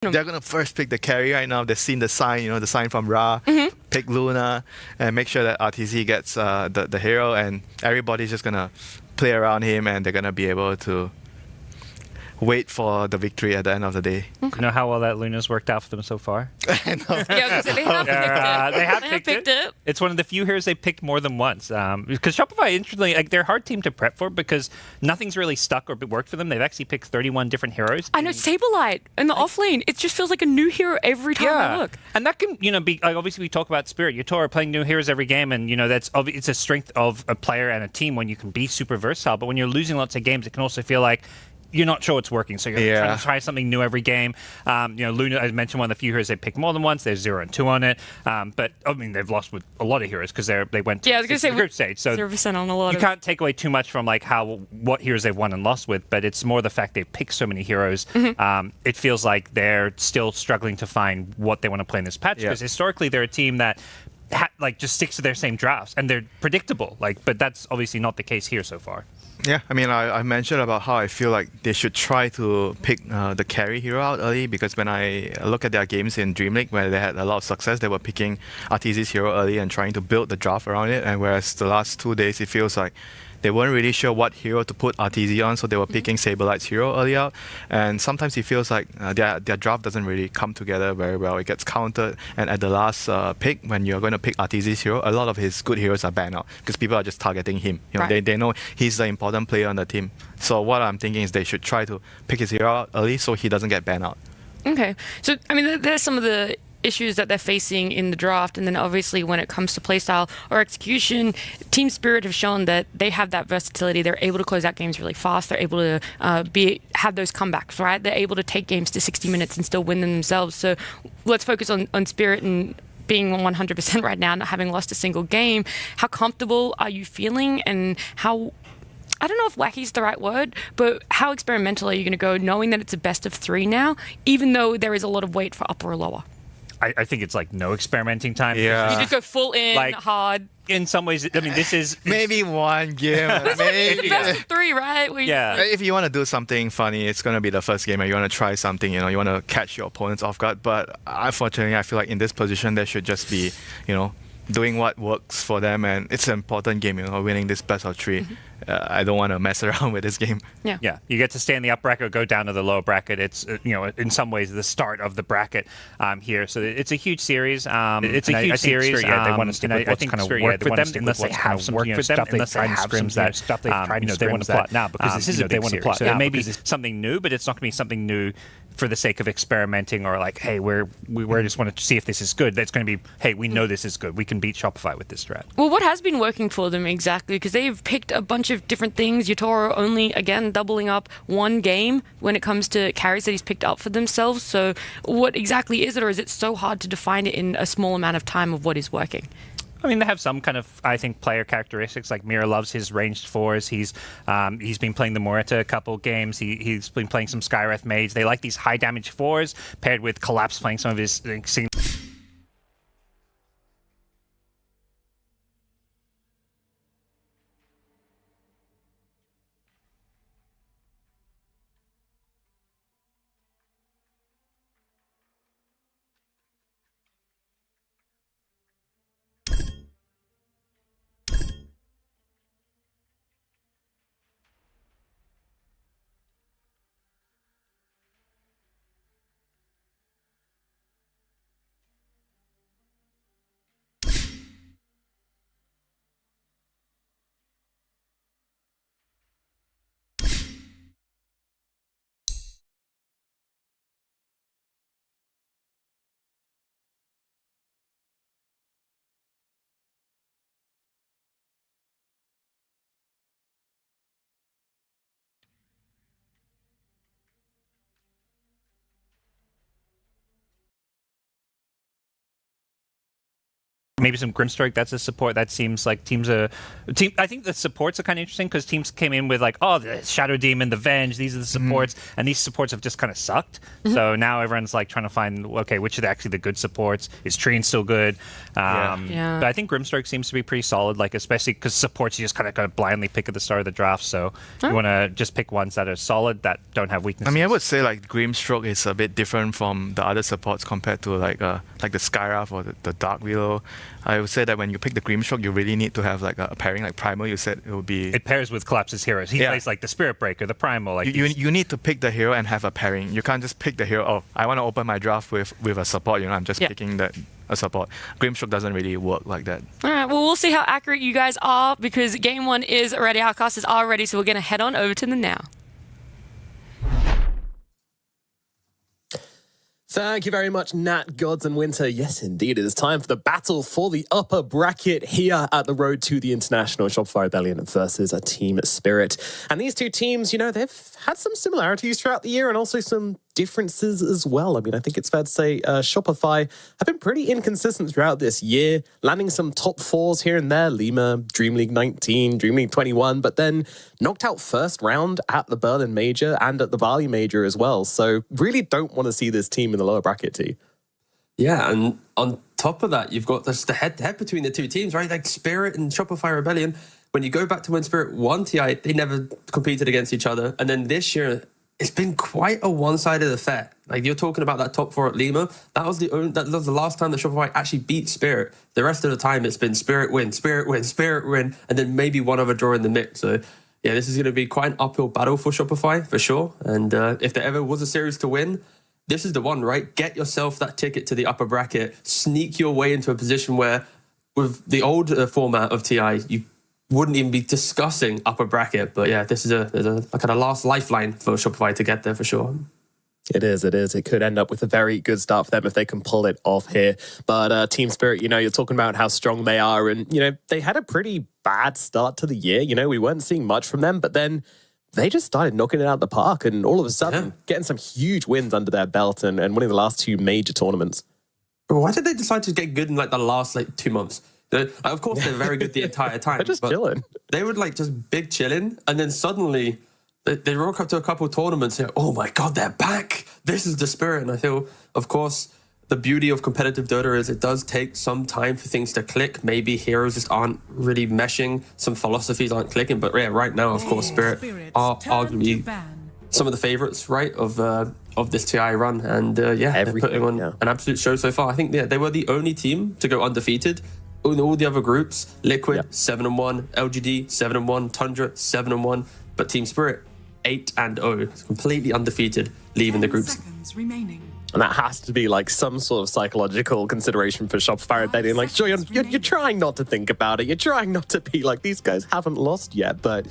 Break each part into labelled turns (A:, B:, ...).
A: They're gonna first pick the carry right now. They've seen the sign, the sign from Ra. Pick Luna and make sure that RTZ gets the hero, and everybody's just gonna play around him, and they're gonna be able to wait for the victory at the end of the day.
B: You know how well that Luna's worked out for them so far?
A: I know.
C: Yeah, they have picked it.
B: They have picked it. It's one of the few heroes they picked more than once. Because Shopify, interestingly, they're a hard team to prep for because nothing's really stuck or worked for them. They've actually picked 31 different heroes.
C: I know, Saberlight in the offlane. It just feels like a new hero every time I look.
B: And that can, be like, obviously we talk about Spirit. Yotora playing new heroes every game, and it's a strength of a player and a team when you can be super versatile. But when you're losing lots of games, it can also feel like you're not sure what's working, so you're trying to try something new every game. Luna, I mentioned, one of the few heroes they picked more than once. There's 0 and 2 on it, but I mean they've lost with a lot of heroes because they went to the group stage. So
C: 0% on a lot.
B: You can't take away too much from like what heroes they've won and lost with, but it's more the fact they've picked so many heroes. It feels like they're still struggling to find what they want to play in this patch because historically they're a team that just sticks to their same drafts and they're predictable. But that's obviously not the case here so far.
A: Yeah, I mean, I mentioned about how I feel like they should try to pick the carry hero out early, because when I look at their games in Dream League where they had a lot of success, they were picking RTZ's hero early and trying to build the draft around it. And whereas the last 2 days, it feels like they weren't really sure what hero to put RTZ on, so they were picking Saberlight's hero early out. And sometimes it feels like their draft doesn't really come together very well. It gets countered, and at the last pick, when you're going to pick RTZ's hero, a lot of his good heroes are banned out because people are just targeting him. They know he's the important player on the team. So what I'm thinking is they should try to pick his hero out early so he doesn't get banned out.
C: Okay, so I mean, there's some of the issues that they're facing in the draft, and then obviously when it comes to playstyle or execution, Team Spirit have shown that they have that versatility. They're able to close out games really fast. They're able to have those comebacks, right? They're able to take games to 60 minutes and still win them themselves. So let's focus on Spirit and being 100% right now, not having lost a single game. How comfortable are you feeling, and how, I don't know if wacky is the right word, but how experimental are you going to go knowing that it's a best of 3 now, even though there is a lot of weight for upper or lower?
B: I think it's like no experimenting time.
C: You just go full in, hard.
B: In some ways, I mean, this is
A: maybe one game.
C: Maybe best of 3, right?
A: If you want to do something funny, it's going to be the first game, and you want to try something. You want to catch your opponents off guard. But unfortunately, I feel like in this position, they should just be, doing what works for them, and it's an important game. Winning this best of 3. I don't want to mess around with this game.
B: Yeah. You get to stay in the up bracket or go down to the low bracket. It's in some ways the start of the bracket here. So it's a huge series. It's a huge series. They want to stick with what's kind of work for them, unless they have some work for them, unless they have some stuff they've tried to they want to plot now, because this is a big series. So it may be something new, but it's not going to be something new for the sake of experimenting, or like, hey, we just want to see if this is good. That's going to be, hey, we know this is good. We can beat Shopify with this strat.
C: Well, what has been working for them exactly? Because they've picked a bunch of different things. Yotora only, again, doubling up 1 game when it comes to carries that he's picked up for themselves. So what exactly is it, or is it so hard to define it in a small amount of time of what is working?
B: I mean, they have some kind of, I think, player characteristics. Like Mira loves his ranged 4s. He's been playing the Morita a couple games. He's been playing some Skywrath Mage. They like these high damage 4s paired with Collapse playing some of his Maybe some Grimstroke, that's a support. That seems like I think the supports are kind of interesting because teams came in with like, oh, the Shadow Demon, the Venge, these are the supports, and these supports have just kind of sucked. So now everyone's like trying to find, okay, which are actually the good supports? Is Trine still good? But I think Grimstroke seems to be pretty solid, like especially because supports you just kind of blindly pick at the start of the draft. So you want to just pick ones that are solid, that don't have weaknesses.
A: I mean, I would say like Grimstroke is a bit different from the other supports compared to like the Skywrath or the Dark Willow. I would say that when you pick the Grimstroke, you really need to have like a pairing. Like Primal, you said it would be.
B: It pairs with Collapse's heroes. He plays like the Spirit Breaker, the Primal. Like
A: you need to pick the hero and have a pairing. You can't just pick the hero. Oh, I want to open my draft with a support. I'm just picking a support. Grimstroke doesn't really work like that.
C: All right. Well, we'll see how accurate you guys are because game 1 is already. Our cast is all ready, so we're going to head on over to the now.
D: Thank you very much, Nat, Gods, and Winter. Yes, indeed, it is time for the battle for the upper bracket here at the road to the International. Shopify Rebellion versus a Team Spirit. And these two teams, they've had some similarities throughout the year and also some differences as well. I mean, I think it's fair to say Shopify have been pretty inconsistent throughout this year, landing some top 4s here and there. Lima, Dream League 19, Dream League 21, but then knocked out first round at the Berlin Major and at the Bali Major as well. So really don't want to see this team in the lower bracket, T.
E: Yeah, and on top of that, you've got the head-to-head between the two teams, right? Like Spirit and Shopify Rebellion. When you go back to when Spirit won TI, they never competed against each other. And then this year, it's been quite a one-sided affair. Like you're talking about that top 4 at Lima. That was the last time that Shopify actually beat Spirit. The rest of the time, it's been Spirit win, Spirit win, Spirit win, and then maybe one other draw in the mix. So yeah, this is going to be quite an uphill battle for Shopify for sure. And if there ever was a series to win, this is the one, right? Get yourself that ticket to the upper bracket. Sneak your way into a position where, with the old format of TI, you wouldn't even be discussing upper bracket. But yeah, this is a kind of last lifeline for Shopify to get there for sure.
D: It is. It could end up with a very good start for them if they can pull it off here. But Team Spirit, you're talking about how strong they are. And, they had a pretty bad start to the year. We weren't seeing much from them. But then they just started knocking it out of the park. And all of a sudden, getting some huge wins under their belt and winning the last 2 major tournaments.
E: But why did they decide to get good in like the last 2 months? Of course, they're very good the entire time.
D: They're just chilling.
E: They would just big chilling, and then suddenly they rock up to a couple of tournaments and oh my god, they're back. This is the Spirit. And I feel, of course, the beauty of competitive Dota is it does take some time for things to click. Maybe heroes just aren't really meshing. Some philosophies aren't clicking. But yeah, right now, of course, Spirit are arguably some of the favorites, right, of this TI run. And they're putting on an absolute show so far. I think they were the only team to go undefeated. In all the other groups, Liquid 7-1, LGD 7-1, Tundra 7-1, but Team Spirit 8-0, completely undefeated, leaving the groups.
D: And that has to be some sort of psychological consideration for Shopify Rebellion. Sure, you're trying not to think about it. You're trying not to be like, these guys haven't lost yet, but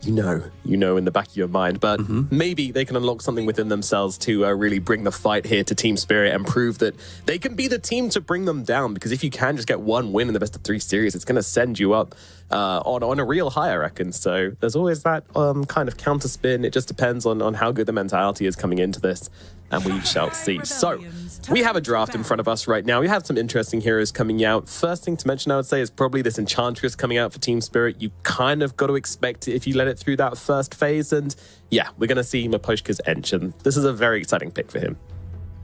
D: you know in the back of your mind. But maybe they can unlock something within themselves to really bring the fight here to Team Spirit and prove that they can be the team to bring them down. Because if you can just get 1 win in the best of 3 series, it's going to send you up on a real high, I reckon. So there's always that kind of counter spin. It just depends on how good the mentality is coming into this. And we shall see. So we have a draft in front of us right now. We have some interesting heroes coming out. First thing to mention, I would say, is probably this Enchantress coming out for Team Spirit. You kind of got to expect it if you let it through that first phase. And yeah, we're going to see Miposhka's Ench. And this is a very exciting pick for him.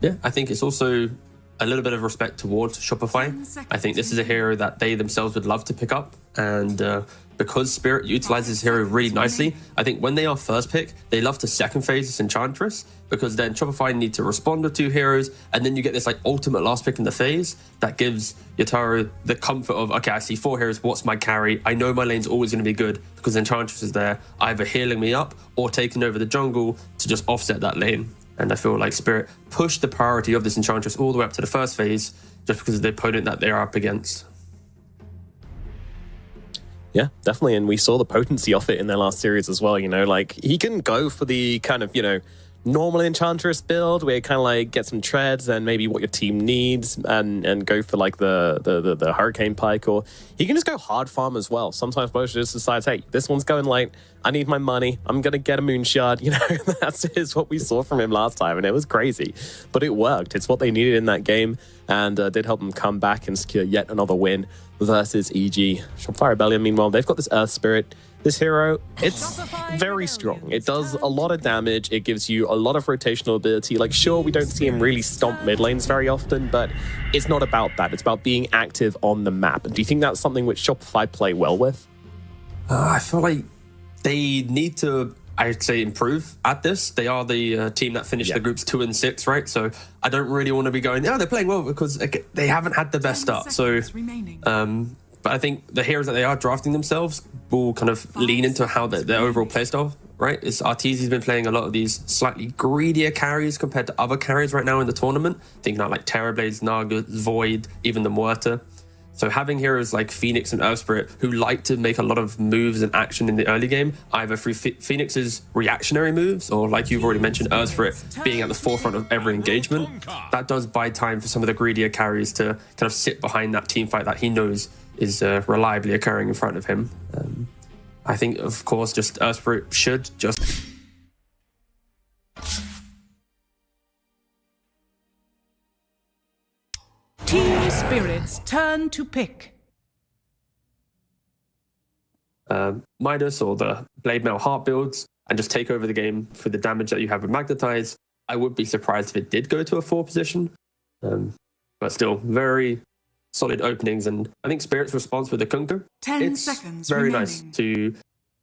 E: Yeah, I think it's also a little bit of respect towards Shopify. I think this is a hero that they themselves would love to pick up. And because Spirit utilizes this hero really nicely, I think when they are first pick, they love to second phase this Enchantress, because then Shopify need to respond with 2 heroes, and then you get this ultimate last pick in the phase that gives Yotaro the comfort of, okay, I see 4 heroes, what's my carry? I know my lane's always going to be good because Enchantress is there, either healing me up or taking over the jungle to just offset that lane. And I feel like Spirit pushed the priority of this Enchantress all the way up to the first phase just because of the opponent that they're up against.
D: Yeah, definitely. And we saw the potency of it in their last series as well. He can go for the kind of, normal Enchantress build where you kind of like get some treads and maybe what your team needs and go for like the Hurricane Pike, or he can just go hard farm as well. Sometimes Bosch just decides, hey, this one's going light. I need my money. I'm going to get a Moonshard. You know, that's what we saw from him last time, and it was crazy. But it worked. It's what they needed in that game, and did help them come back and secure yet another win versus EG. Shopify Rebellion, meanwhile, they've got this Earth Spirit. This hero, it's very strong. It does a lot of damage. It gives you a lot of rotational ability. Like, sure, we don't see him really stomp mid lanes very often, but it's not about that. It's about being active on the map. Do you think that's something which Shopify play well with?
E: I feel like they need to, I'd say, improve at this. They are the team that finished the groups 2 and 6, right? So I don't really want to be going, they're playing well, because they haven't had the best start. So, but I think the heroes that they are drafting themselves will kind of lean into how their overall playstyle, right? It's Arteezy's been playing a lot of these slightly greedier carries compared to other carries right now in the tournament. Thinking about like Terrorblades, Naga, Void, even the Muerta. So having heroes like Phoenix and Earth Spirit who like to make a lot of moves and action in the early game, either through Phoenix's reactionary moves or, like you've already mentioned, Earth Spirit being at the forefront of every engagement, that does buy time for some of the greedier carries to kind of sit behind that team fight that he knows is reliably occurring in front of him. I think, of course, just Earth Spirit should just...
F: Team Spirit's turn to pick.
E: Midas or the Blade Mail Heart builds and just take over the game for the damage that you have with Magnetize. I would be surprised if it did go to a 4 position. But still, very solid openings. And I think Spirit's response with the Kunkka,
F: 10
E: it's
F: seconds
E: very
F: remaining.
E: nice to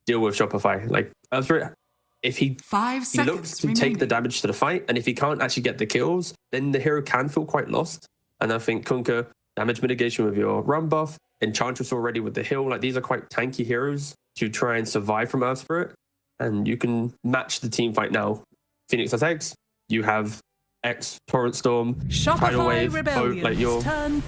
E: deal with Shopify. Like, Spirit, if he
F: 5
E: he looks
F: seconds
E: to
F: remaining.
E: take the damage to the fight, and if he can't actually get the kills, then the hero can feel quite lost. And I think Kunkka, damage mitigation with your run buff, Enchantress already with the heal, like these are quite tanky heroes to try and survive from Earth Spirit. And you can match the team fight now. Phoenix has X, you have X, Torrent Storm, Tidal
F: Shopify
E: Wave,
F: Rebellion's
E: like you're
F: turn.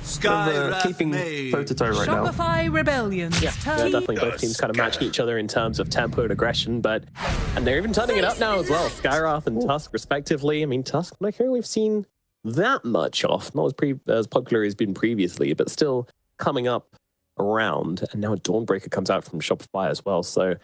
E: keeping toe to toe right now.
F: Shopify Rebellion's turn.
D: Yeah, definitely both teams kind of matching each other in terms of tempo and aggression, and they're even turning it up now as well. Skywrath and Tusk, respectively. I mean, Tusk, not a hero we've seen that much off. Not as popular as he's been previously, but still coming up around. And now Dawnbreaker comes out from Shopify as well. So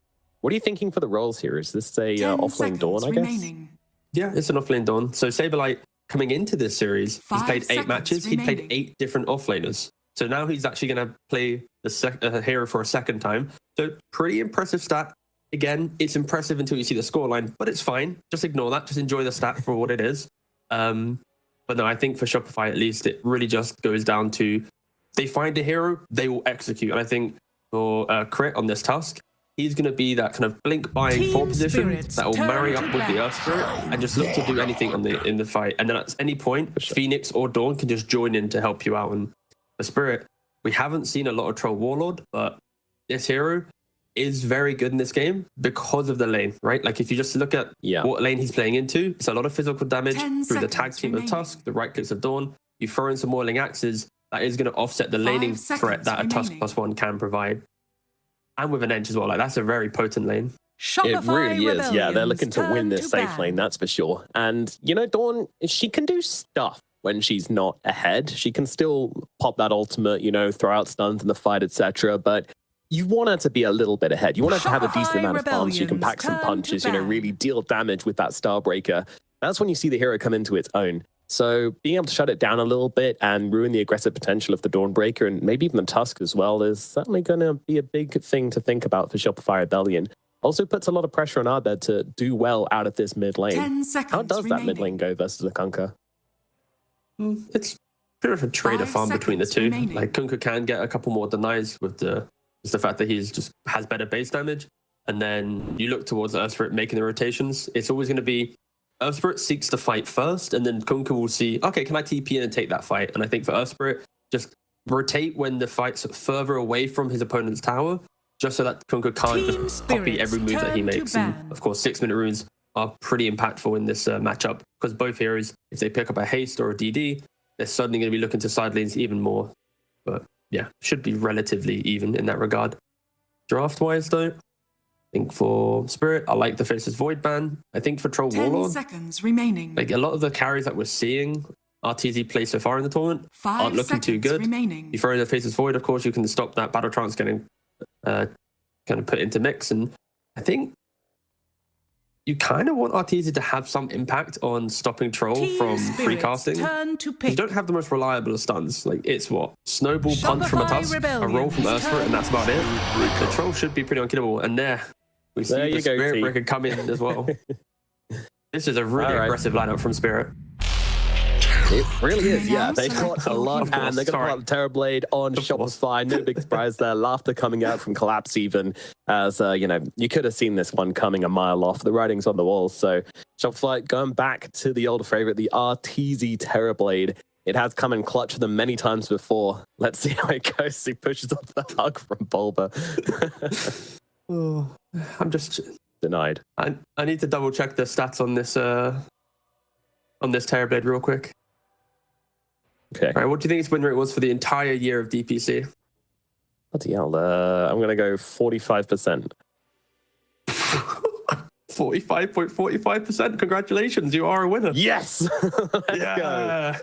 D: what are you thinking for the roles here? Is this a
F: 10
D: offlane Dawn, I guess?
F: remaining.
E: Yeah, it's an offlane Dawn. So Saberlight, coming into this series, he's
F: 5
E: played 8
F: seconds
E: matches. He played
F: remaining.
E: 8 different offlaners. So now he's actually going to play the hero for a second time. So pretty impressive stat. Again, it's impressive until you see the scoreline, but it's fine. Just ignore that. Just enjoy the stat for what it is. But no, I think for Shopify, at least, it really just goes down to they find a hero, they will execute. And I think for Crit on this Tusk, he's going to be that kind of blink buying
F: Team
E: 4 position
F: Spirit's
E: that will
F: turn
E: marry
F: to
E: up with the Earth Spirit and just look to do anything in the fight. And then at any point, Phoenix or Dawn can just join in to help you out. And the Spirit, we haven't seen a lot of Troll Warlord, but this hero is very good in this game because of the lane, right? Like if you just look at what lane he's playing into, it's a lot of physical damage
F: 10
E: through the tag
F: seconds
E: team
F: remaining.
E: of Tusk, the right clicks of Dawn. You throw in some Moiling Axes, that is going to offset the
F: 5
E: laning threat
F: seconds
E: that a Tusk
F: remaining.
E: +1 can provide. And with an Edge as well, like that's a very potent lane.
F: Shopify
D: It really is. Yeah, they're looking to win this safe
F: ban.
D: lane, that's for sure. And, you know, Dawn, she can do stuff when she's not ahead. She can still pop that ultimate, you know, throw out stuns in the fight, etc. But you want her to be a little bit ahead. You want her to have a decent
F: Shopify
D: amount of farm so you can pack some
F: Rebellion's
D: punches,
F: turn
D: you
F: to
D: know,
F: ban.
D: really deal damage with that Starbreaker. That's when you see the hero come into its own. So being able to shut it down a little bit and ruin the aggressive potential of the Dawnbreaker and maybe even the Tusk as well is certainly going to be a big thing to think about for Shopify Rebellion. Also puts a lot of pressure on Arbed to do well out of this mid lane.
F: 10 seconds
D: How does that mid
F: remaining.
D: lane go versus the Kunkka?
E: It's pretty much a trade
F: 5
E: of farm between the
F: seconds
E: two.
F: remaining.
E: Like Kunkka can get a couple more denies with the fact that he's just has better base damage. And then you look towards Earth Spirit making the rotations. It's always going to be Earth Spirit seeks to fight first, and then Kunkka will see, okay, can I TP in and take that fight? And I think for Earth Spirit, just rotate when the fight's further away from his opponent's tower, just so that Kunkka can't
F: Team
E: just copy
F: Spirit's
E: every move that he
F: turn to
E: makes.
F: ban.
E: And of course, 6-minute runes are pretty impactful in this matchup because both heroes, if they pick up a haste or a DD, they're suddenly going to be looking to side lanes even more. But yeah, should be relatively even in that regard. Draft-wise, though, think for Spirit, I like the Faceless Void ban. I think for Troll
F: 10
E: Warlord,
F: seconds remaining.
E: like a lot of the carries that we're seeing RTZ play so far in the tournament
F: 5
E: aren't looking too
F: seconds
E: good.
F: remaining.
E: You throw in the Faceless Void, of course, you can stop that Battle Trance getting kind of put into mix. And I think you kind of want Arteezy to have some impact on stopping Troll
F: Team
E: from free
F: Spirit's
E: casting.
F: turn to
E: You
F: pick.
E: don't have the most reliable of stuns. Like, it's what? Snowball, punch from a
F: Shopify
E: tusk, a
F: Rebellion
E: roll from
F: is
E: Earthfruit, and that's about it. The Troll should be pretty unkillable. And there, we see
D: There
E: the
D: you go,
E: Spirit
D: T.
E: Breaker come in as well. This is a really aggressive lineup from Spirit.
D: It really is, yeah. They got a lot of hand. They're going to pull out the Terrorblade on Shopify. No big surprise there. Laughter coming out from Collapse even as, you know, you could have seen this one coming a mile off. The writing's on the wall. So Shopify going back to the old favorite, the RTZ Terrorblade. It has come in clutch for them many times before. Let's see how it goes. He pushes off the hug from Bulba.
E: I'm just
D: denied.
E: I need to double check the stats on this Terrorblade real quick.
D: Okay.
E: All right, what do you think its win rate was for the entire year of DPC?
D: Bloody hell. I'm going to go 45%.
E: 45.45%. Congratulations, you are a winner.
D: Yes! Let's go.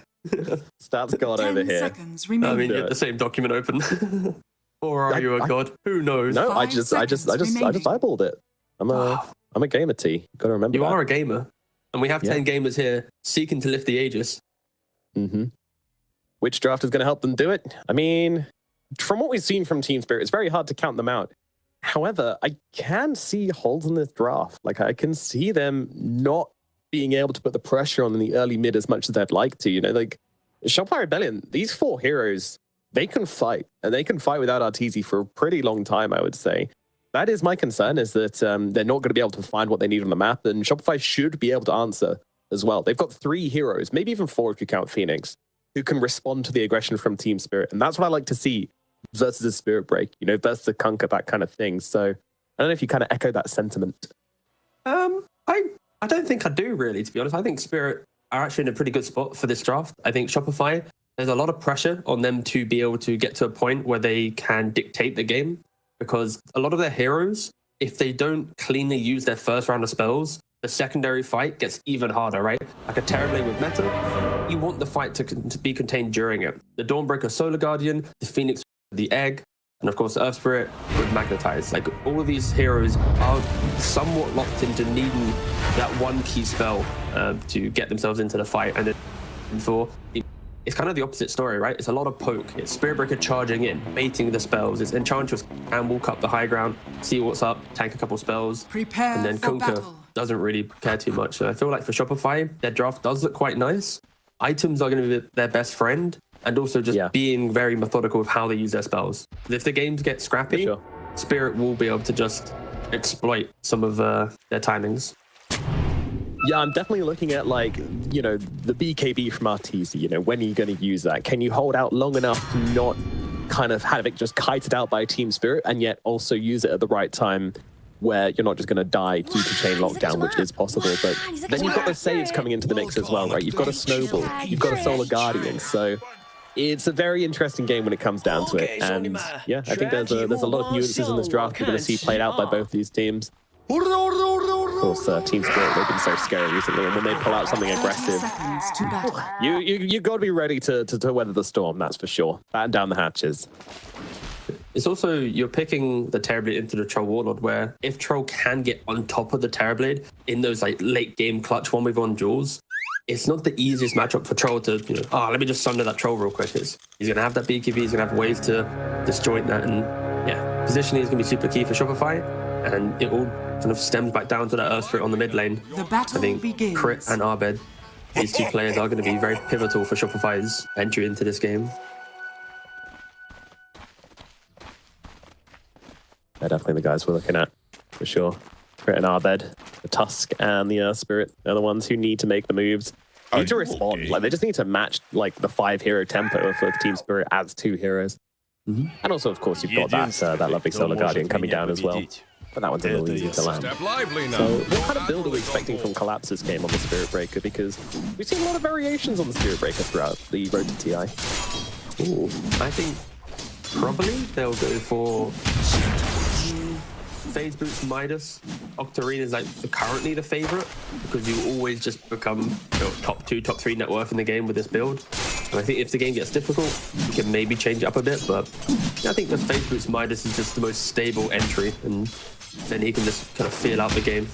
D: Stats god over
F: 10
D: here.
F: seconds
E: I
F: remaining.
E: mean, you have the same document open. Or are you a god? Who knows?
D: No, I
F: 5
D: just
F: seconds
D: eyeballed it. I'm a gamer T. Got to remember
E: You
D: that.
E: are a gamer. And we have 10 gamers here seeking to lift the Aegis.
D: Mm-hmm. Which draft is going to help them do it? I mean, from what we've seen from Team Spirit, it's very hard to count them out. However, I can see holes in this draft. Like, I can see them not being able to put the pressure on in the early mid as much as they'd like to. You know, like, Shopify Rebellion, these 4 heroes, they can fight. And they can fight without Arteezy for a pretty long time, I would say. That is my concern, is that they're not going to be able to find what they need on the map. And Shopify should be able to answer as well. They've got 3 heroes, maybe even 4 if you count Phoenix, who can respond to the aggression from Team Spirit. And that's what I like to see versus a Spirit Break, you know, versus a Kunkka, that kind of thing. So I don't know if you kind of echo that sentiment.
E: I don't think I do, really, to be honest. I think Spirit are actually in a pretty good spot for this draft. I think Shopify, there's a lot of pressure on them to be able to get to a point where they can dictate the game, because a lot of their heroes, if they don't cleanly use their first round of spells, the secondary fight gets even harder, right? Like a Terrorblade with Meta, you want the fight to be contained during it. The Dawnbreaker Solar Guardian, the Phoenix with the Egg, and of course the Earth Spirit with Magnetize. Like, all of these heroes are somewhat locked into needing that one key spell to get themselves into the fight. And it's kind of the opposite story, right? It's a lot of poke. It's Spirit Breaker charging in, baiting the spells. It's Enchantress can walk up the high ground, see what's up, tank a couple spells,
F: Prepare
E: and then
F: for
E: Kunkka
F: battle.
E: doesn't really care too much. So I feel like for Shopify, their draft does look quite nice. Items are going to be their best friend, and also just being very methodical with how they use their spells. If the games get scrappy, Spirit will be able to just exploit some of their timings.
D: Yeah, I'm definitely looking at, like, you know, the BKB from Arteezy. You know, when are you going to use that? Can you hold out long enough to not kind of have it just kited out by Team Spirit, and yet also use it at the right time where you're not just going to die due to chain lockdown, which is possible. But then you've got the saves coming into the mix as well, right? You've got a Snowball, you've got a Solar Guardian. So it's a very interesting game when it comes down to it. And yeah, I think there's a lot of nuances in this draft we're going to see played out by both these teams. Of course, Team Spirit, they've been so scary recently, and when they pull out something aggressive, you got to be ready to weather the storm, that's for sure. Batten down the hatches.
E: It's also, you're picking the Terrorblade into the Troll Warlord, where if Troll can get on top of the Terrorblade in those like late game clutch 1v1 duels, it's not the easiest matchup for Troll to, you know, let me just sunder that Troll real quick. He's going to have that BKB, he's going to have ways to disjoint that, and yeah, positioning is going to be super key for Shopify, and it all kind of stems back down to that Earth Spirit on the mid lane.
F: The battle
E: I think
F: begins.
E: Crit and Arbed, these 2 players are going to be very pivotal for Shopify's entry into this game.
D: They're definitely the guys we're looking at, for sure. Crit and Arbed, the Tusk and the Earth Spirit, they're the ones who need to make the moves. Need to respond. Like, they just need to match like the 5-hero tempo for Team Spirit as 2 heroes. And also, of course, you've got that lovely Solar Guardian coming down as well. But that one's a little easy to land. So what kind of build are we expecting from Collapse's game on the Spirit Breaker? Because we've seen a lot of variations on the Spirit Breaker throughout the road to TI.
E: Ooh, I think probably they'll go for phase boots Midas, Octarine is like currently the favorite because you always just become top 2, top 3 net worth in the game with this build. And I think if the game gets difficult, you can maybe change it up a bit. But yeah, I think the phase boots Midas is just the most stable entry, and then he can just kind of feel out the game.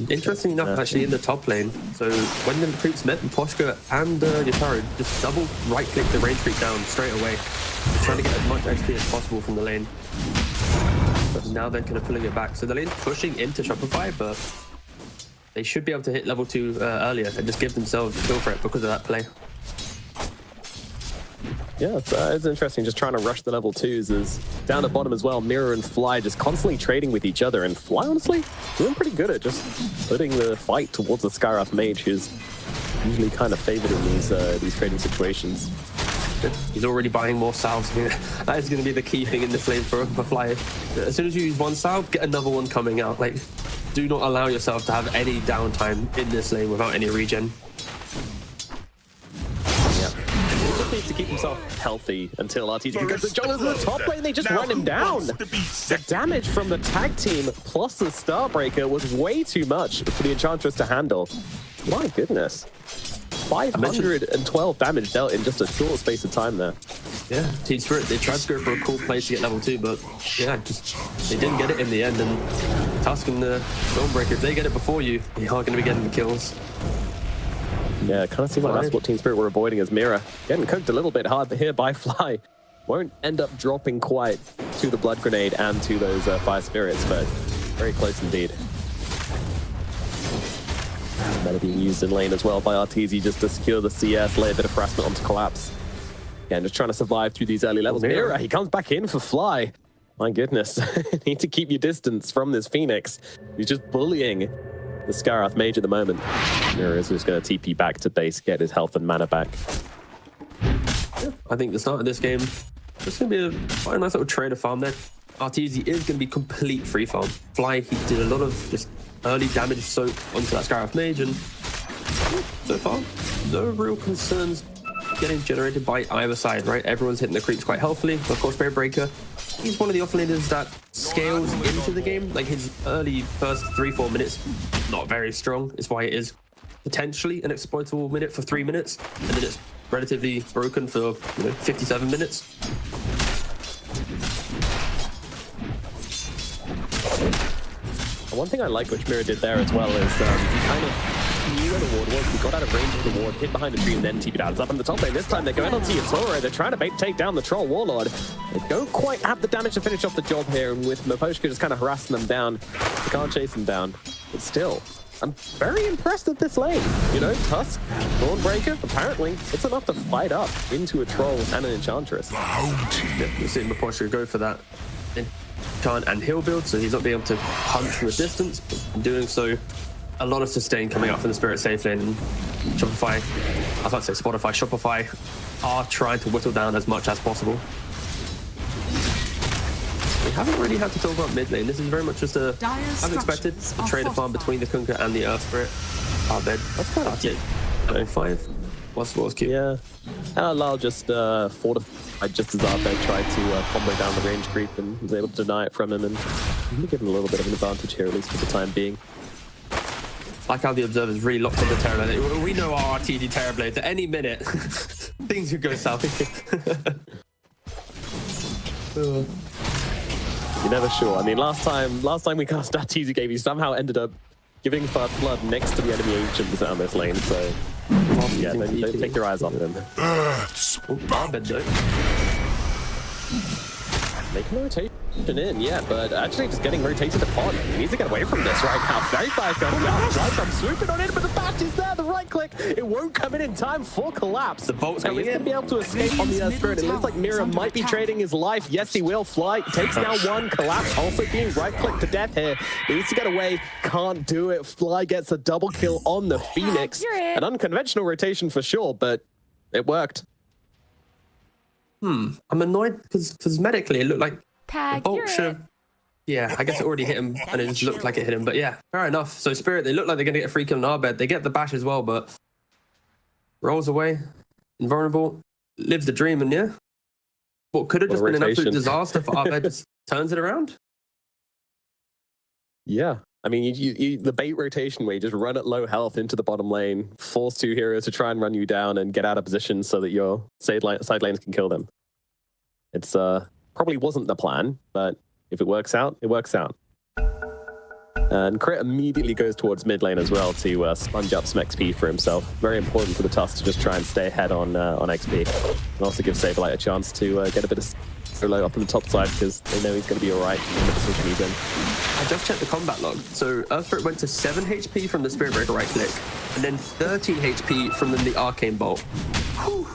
E: Interesting enough, actually, in the top lane. So when the creeps met, Poshka and Yataro just double right-click the range creep down straight away. They're trying to get as much XP as possible from the lane. But now they're kind of pulling it back. So the lane's pushing into Shopify, but they should be able to hit level 2 earlier and just give themselves a kill threat because of that play.
D: Yeah, it's interesting just trying to rush the level 2s. Is down at bottom as well, Mirror and Fly just constantly trading with each other, and Fly honestly doing pretty good at just putting the fight towards the Skyrath Mage, who's usually kind of favored in these trading situations.
E: He's already buying more salves. That is going to be the key thing in this lane for Fly. As soon as you use one salve, get another one coming out. Like, do not allow yourself to have any downtime in this lane without any regen.
D: Needs to keep himself healthy until RTZ can go to the jungle in the top lane. They just run him down. The damage from the tag team plus the Starbreaker was way too much for the Enchantress to handle. My goodness. 512 damage dealt in just a short space of time there.
E: Yeah, Team Spirit, they tried to go for a cool play to get level 2, but yeah, they didn't get it in the end. And Tusk and the Stormbreaker, if they get it before you, they are going to be getting the kills.
D: Yeah, it kind of seems like that's what Team Spirit were avoiding as Mira. Getting cooked a little bit hard here by Fly. Won't end up dropping quite to the Blood Grenade and to those Fire Spirits, but very close indeed. That are being used in lane as well by Arteezy just to secure the CS, lay a bit of harassment onto Collapse. Again, just trying to survive through these early levels. Mira, he comes back in for Fly. My goodness, need to keep your distance from this Phoenix. He's just bullying the Skyrath Mage at the moment. Mira is just going to TP back to base, get his health and mana back.
E: Yeah, I think the start of this game, it's going to be quite a nice little trader farm there. Arteezy is going to be complete free farm. Fly, he did a lot of just early damage soak onto that Skyrath Mage, and so far, no real concerns getting generated by either side, right? Everyone's hitting the creeps quite healthily. Of course, Breaker, he's one of the offlaners that scales into the game. Like his early first 3-4 minutes, not very strong. It's why it is potentially an exploitable minute for 3 minutes, and then it's relatively broken for 57 minutes.
D: One thing I like which Mira did there as well is he kind of knew where the ward was. He got out of range of the ward, hit behind the tree, and then TP'd out. It's up in the top lane. This time they're going on to Yatoro. They're trying to take down the Troll Warlord. They don't quite have the damage to finish off the job here, and with Maposhka just kind of harassing them down, they can't chase them down. But still, I'm very impressed with this lane. Tusk, Dawnbreaker, apparently it's enough to fight up into a Troll and an Enchantress.
E: Yeah, you're seeing Maposhka go for that Enchant and heal build, so he's not being able to punch from a distance, but in doing so, a lot of sustain coming up from the Spirit safe lane. And Shopify, I was about to say Spotify, Shopify are trying to whittle down as much as possible. We haven't really had to talk about mid lane. This is very much just as expected, a trader farm between the Kunkka and the Earth Spirit. Our bed. That's kind of cute. Level 5. What's cute?
D: Yeah. And Lal just fortified just as our bed tried to combo down the range creep and was able to deny it from him, and give him a little bit of an advantage here, at least for the time being.
E: Like how the Observer's really locked on the Terrorblade. We know our RTD Terrorblade. At any minute, things could go south.
D: You're never sure. I mean, last time we cast that TZ game, he somehow ended up giving First Blood next to the enemy Ancients down this lane, so yeah, don't take your eyes off him. Making a rotation in, yeah, but actually just getting rotated upon. He needs to get away from this right now. Very fast coming out. Right from swooping on in, but the batch is there. The right click. It won't come in time for Collapse.
E: The bolt's coming in.
D: He's going to be able to escape on the Earth Spirit. It looks like Mira might be trading his life. Yes, he will. Fly takes now one. Collapse also being right clicked to death here. He needs to get away. Can't do it. Fly gets a double kill on the Phoenix. An unconventional rotation for sure, but it worked.
E: I'm annoyed because medically it looked like the bolt should have... Yeah, I guess it already hit him and it just looked like it hit him. But yeah, fair enough. So Spirit, they look like they're going to get a free kill on our bed. They get the bash as well, but rolls away. Invulnerable. Lives the dream, and yeah. What could have just been an absolute disaster for our bed. turns it around.
D: Yeah. I mean, the bait rotation where you just run at low health into the bottom lane, force 2 heroes to try and run you down and get out of position so that your side lanes can kill them. It's probably wasn't the plan, but if it works out, it works out. And Crit immediately goes towards mid lane as well to sponge up some XP for himself. Very important for the Tusk to just try and stay ahead on XP. And also give Saberlight a chance to get a bit of solo up on the top side because they know he's going to be alright in the position he's in.
E: I just checked the combat log. So Earthspirit went to 7 HP from the Spirit Breaker right click, and then 13 HP from the Arcane Bolt. Whew.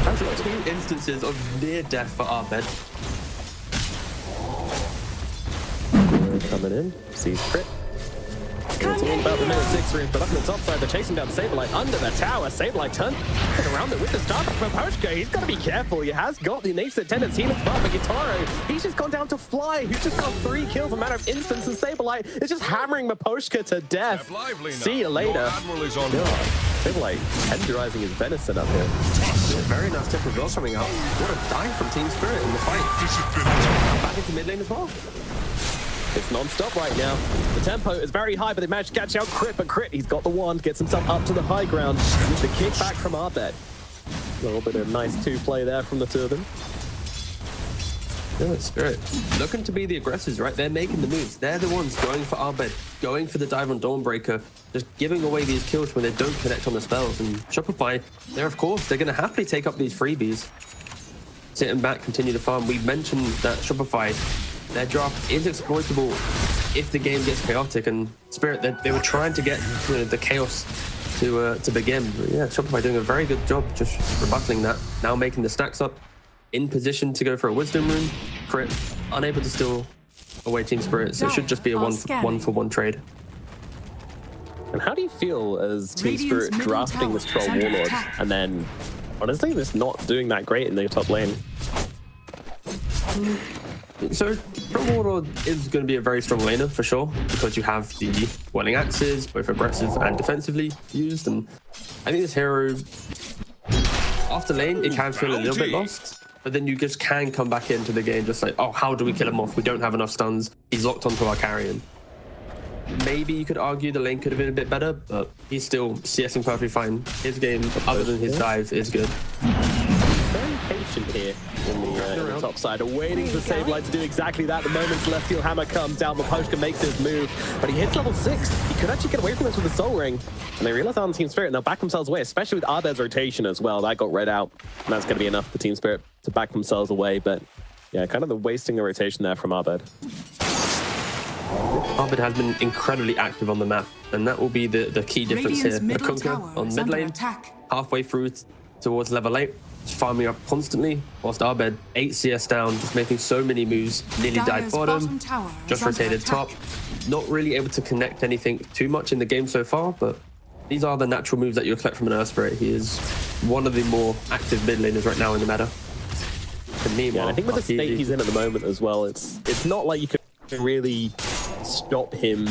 E: That's 2 instances of near death for Abed.
D: Coming in, sees Crit. It's all about the minute 6 range, but up on the top side, they're chasing down Saberlight under the tower. Saberlight turns around it with the start from Poshka. He's got to be careful. He has got the innate tendency healing buff, but Gitaro, he's just gone down to Fly, who's just got 3 kills in a matter of instants, and Saberlight is just hammering Maposhka to death. See you later. Saberlight tenderizing his venison up here.
E: Very nice tip as well coming out. What a dive from Team Spirit in the fight. Back into mid lane as well.
D: It's non-stop right now. The tempo is very high, but they managed to catch out Crit, but Crit, he's got the wand, gets himself up to the high ground with the kickback from Abed. A little bit of nice 2-play there from the 2 of them.
E: Yeah, Spirit looking to be the aggressors, right? They're making the moves. They're the ones going for Abed, going for the dive on Dawnbreaker, just giving away these kills when they don't connect on the spells. And Shopify, they're going to happily take up these freebies. Sitting back, continue to farm. We mentioned that Shopify, their draft is exploitable if the game gets chaotic, and Spirit, they were trying to get the chaos to begin. But yeah, Shopify doing a very good job just rebuttaling that. Now making the stacks up, in position to go for a Wisdom Rune. Crit, unable to steal away Team Spirit, so it should just be a one-for-one trade.
D: And how do you feel as Team Spirit drafting this Troll Warlord, and then, honestly, just not doing that great in the top lane?
E: So, Troll Warlord is going to be a very strong laner for sure, because you have the Whirling Axes, both aggressive and defensively used, and I think this hero, after lane, it can feel a little bit lost, but then you just can come back into the game just like, oh, how do we kill him off? We don't have enough stuns. He's locked onto our carrion. Maybe you could argue the lane could have been a bit better, but he's still CSing perfectly fine. His game, other than his dive, is good.
D: Very patient here in the top side, waiting for Saberlight to do exactly that. The moment Celestial Hammer comes out, Maposhka makes his move, but he hits level 6. He could actually get away from this with the Soul Ring. And they realize on Team Spirit, and they'll back themselves away, especially with Abed's rotation as well. That got read out, and that's going to be enough for Team Spirit to back themselves away. But yeah, kind of the wasting the rotation there from Abed.
E: Abed has been incredibly active on the map, and that will be the key difference here. Akunka on mid lane, halfway through towards level 8, farming up constantly, whilst Abed 8 CS down, just making so many moves, nearly died bottom, just rotated top, not really able to connect anything too much in the game so far, but these are the natural moves that you'll collect from an Earthspirit. He is one of the more active mid laners right now in the meta.
D: Yeah, I think with the state he's in at the moment as well, it's not like you can really stop him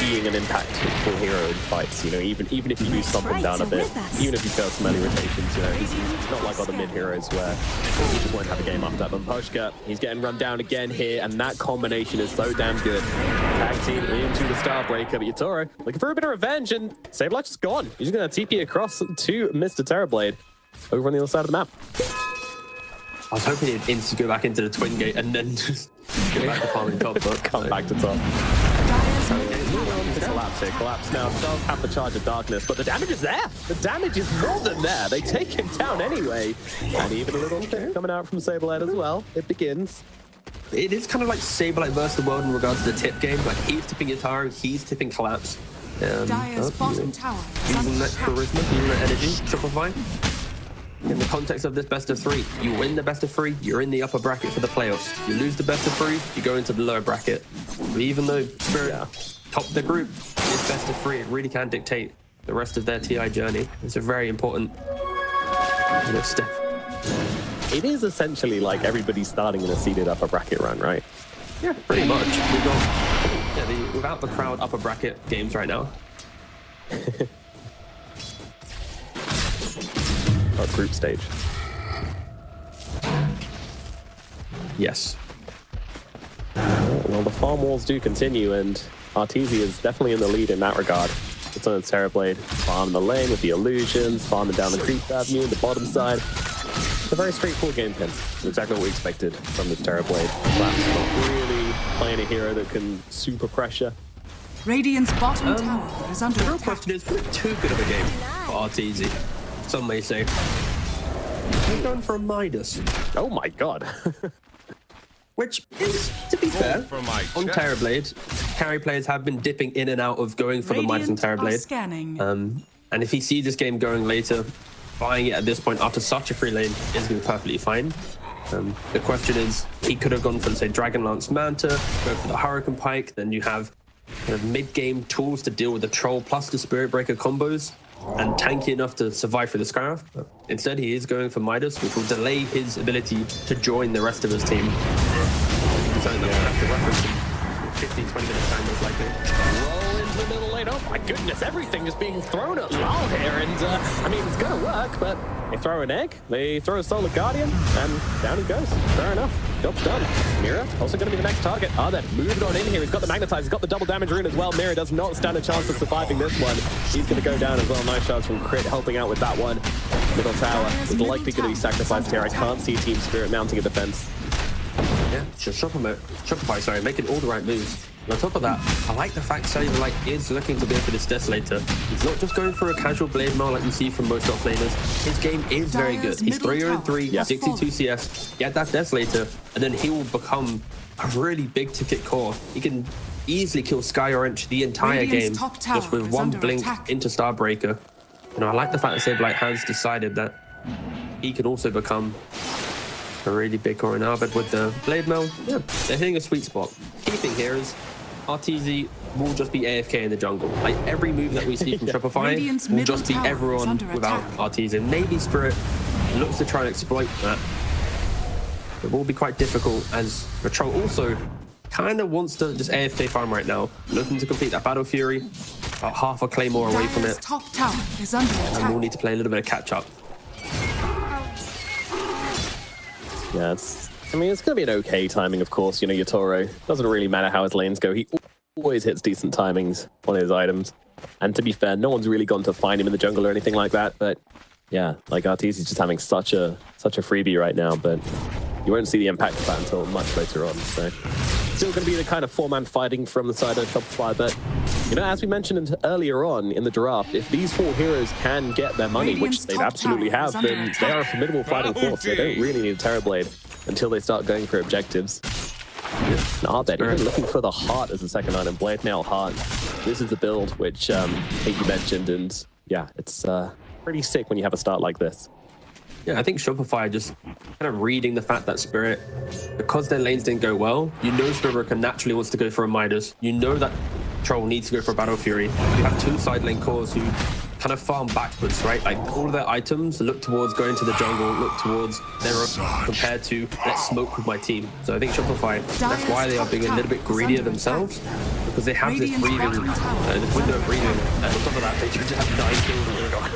D: being an impactful hero in fights, you know, even if you do stop him down a bit, even if you fail some early rotations, you know, he's not like other mid heroes where he just won't have a game after that. But Poshka, he's getting run down again here, and that combination is so damn good. Tag team into the Starbreaker, but Yatoro looking for a bit of revenge, and Saberlight's just gone. He's just going to TP across to Mr. Terrorblade over on the other side of the map.
E: I was hoping he'd instantly go back into the Twin Gate and then just go back to farming top, but
D: come back to top. Collapse now does have the Charge of Darkness, but the damage is there. The damage is more than there. They take him down anyway. And even a little bit coming out from Saberlight as well. It begins.
E: It is kind of like Saberlight versus the world in regards to the tip game. Like, he's tipping Yatoro, he's tipping Collapse.
F: Dire's bottom tower
E: using that charisma, using that energy, Shopify. In the context of this best of 3, you win the best of 3, you're in the upper bracket for the playoffs. You lose the best of 3, you go into the lower bracket. But even though Spirit top the group, this best of 3, it really can dictate the rest of their TI journey. It's a very important step.
D: It is essentially like everybody starting in a seeded upper bracket run, right?
E: Yeah, pretty much. We've got the without the crowd upper bracket games right now.
D: Group stage.
E: Yes.
D: Well, the farm wars do continue, and Arteezy is definitely in the lead in that regard. It's on its Terrorblade, farming the lane with the illusions, farming down the creep avenue, the bottom side. It's a very straightforward game plan. Exactly what we expected from this Terrorblade. Perhaps not really playing a hero that can super pressure.
F: Radiant's bottom tower is under
E: The real
F: attack.
E: question is too good of a game for Arteezy. Some may say. They're going for a Midas.
D: Oh my god.
E: Which is, to be fair, on Terrorblade, carry players have been dipping in and out of going for the Midas and Terrorblade.
F: Scanning.
E: And if he sees this game going later, buying it at this point after such a free lane is going to be perfectly fine. The question is, he could have gone for, say, Dragonlance Manta, go for the Hurricane Pike, then you have kind of mid-game tools to deal with the Troll plus the Spirit Breaker combos, and tanky enough to survive through the Scarab. Instead, he is going for Midas, which will delay his ability to join the rest of his team. Something that we'll have to reference in 15-20 minutes time, most likely.
D: Roll into the middle lane. Oh my goodness, everything is being thrown at Lal here, and I mean, it's gonna work, but they throw an egg, they throw a Solar Guardian, and down he goes. Fair enough. Job's done. Mira, also going to be the next target. Then moving on in here. He's got the Magnetize, he's got the double damage rune as well. Mira does not stand a chance of surviving this one. He's going to go down as well. Nice shots from Crit helping out with that one. Middle tower is likely going to be sacrificed here. I can't see Team Spirit mounting a defense.
E: Yeah, just Shopify, sorry, making all the right moves. And on top of that, I like the fact Cellular Light is looking to go for this Desolator. He's not just going for a casual Blade Mail like you see from most offlaners. His game is very good. He's 3-0-3, 62 CS, get that Desolator, and then he will become a really big ticket core. He can easily kill Sky Orange the entire game just with one blink into Starbreaker. You know, I like the fact that Saberlight has decided that he can also become a really big core now, but with the Blade Mail, yeah, they're hitting a sweet spot. Key thing here is Arteezy will just be AFK in the jungle. Like every move that we see from Shopify will just be everyone without Arteezy. Maybe Spirit looks to try and exploit that. It will be quite difficult as the Troll also kind of wants to just AFK farm right now, looking to complete that Battle Fury, about half a Claymore away from it.
F: Top tower is under attack.
E: And we'll need to play a little bit of catch up.
D: Yeah, I mean, it's going to be an okay timing, of course. You know, Yatoro, doesn't really matter how his lanes go. He always hits decent timings on his items. And to be fair, no one's really gone to find him in the jungle or anything like that. But yeah, like Arteezy's just having such a freebie right now. But you won't see the impact of that until much later on. So still going to be the kind of four-man fighting from the side of Shopify. But, you know, as we mentioned earlier on in the draft, if these four heroes can get their money, which they absolutely have, then they are a formidable fighting force. They don't really need a Terrorblade until they start going for objectives. Arbed, even looking for the Heart as a second item. Blade Mail Heart. This is the build which I think you mentioned, and yeah, it's pretty sick when you have a start like this.
E: Yeah, I think Shopify just kind of reading the fact that Spirit, because their lanes didn't go well, you know Spirit naturally wants to go for a Midas. You know that Troll needs to go for a Battle Fury. You have two side lane cores who kind of farm backwards, right? Like all of their items look towards going to the jungle, look towards their own, compared to let's smoke with my team. So I think Shopify, that's why they are being a little bit greedier themselves, because they have this breathing, this window of breathing. And on top of that, they just have 9 kills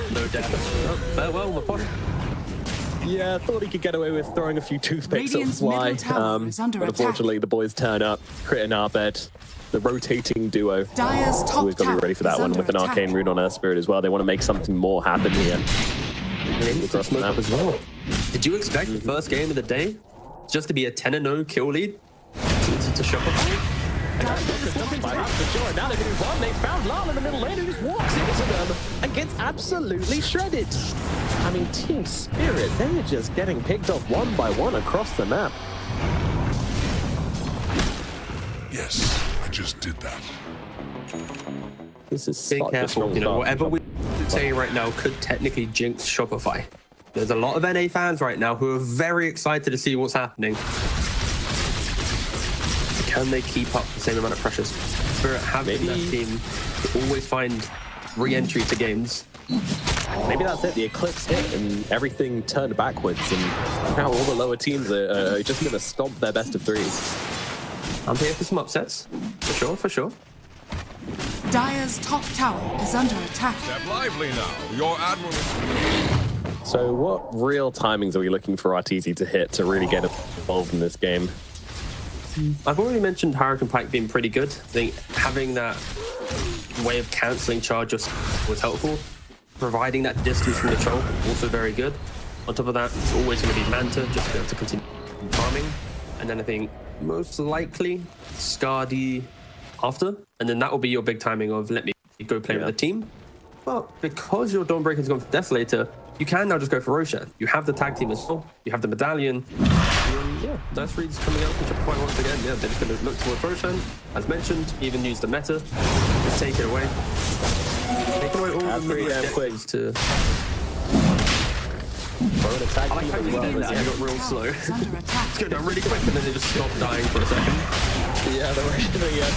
E: and no death. Oh, farewell, the pot.
D: Yeah, thought he could get away with throwing a few toothpicks at Fly, but unfortunately the boys turn up, Crit and Arbed, the rotating duo. Always got to be ready for that one with an Arcane Rune on Earth Spirit as well. They want to make something more happen here.
E: Across the map as well. Did you expect the first game of the day just to be a 10-0 kill lead to Shopify?
D: For sure. Now they can move on. They found Lal in the middle lane who just walks into them and gets absolutely shredded. I mean, Team Spirit, they're just getting picked off one by one across the map.
G: Yes, I just did that.
D: This is
E: Be
D: such a
E: careful,
D: strong
E: you know,
D: start.
E: whatever we're saying right now could technically jinx Shopify. There's a lot of NA fans right now who are very excited to see what's happening. Can they keep up the same amount of pressure? Spirit having that team to always find re-entry to games.
D: Maybe that's it. The Eclipse hit and everything turned backwards, and now all the lower teams are just going to stomp their best of threes.
E: I'm here for some upsets, for sure, for sure.
F: Dire's top tower is under attack.
G: Step lively now. Your admiral.
D: So what real timings are we looking for Arteezy to hit to really get involved in this game?
E: I've already mentioned Hurricane Pike being pretty good. I think having that way of cancelling charge was helpful. Providing that distance from the troll, also very good. On top of that, it's always going to be Manta, just to be able to continue farming. And then I think most likely Skadi after. And then that will be your big timing of let me go play with the team. But because your Dawnbreaker's gone for Desolator, you can now just go for Roshan. You have the tag team as well. You have the medallion. And yeah, Dice Reed's coming out from Shopify once again. Yeah, they're just going to look towards Roshan. As mentioned, even use the meta. Just take it away. Take away all the middle objectives to...
D: I
E: like how you did that. You got real slow. It's going down really quick and then they just stop dying for a second.
D: Yeah, the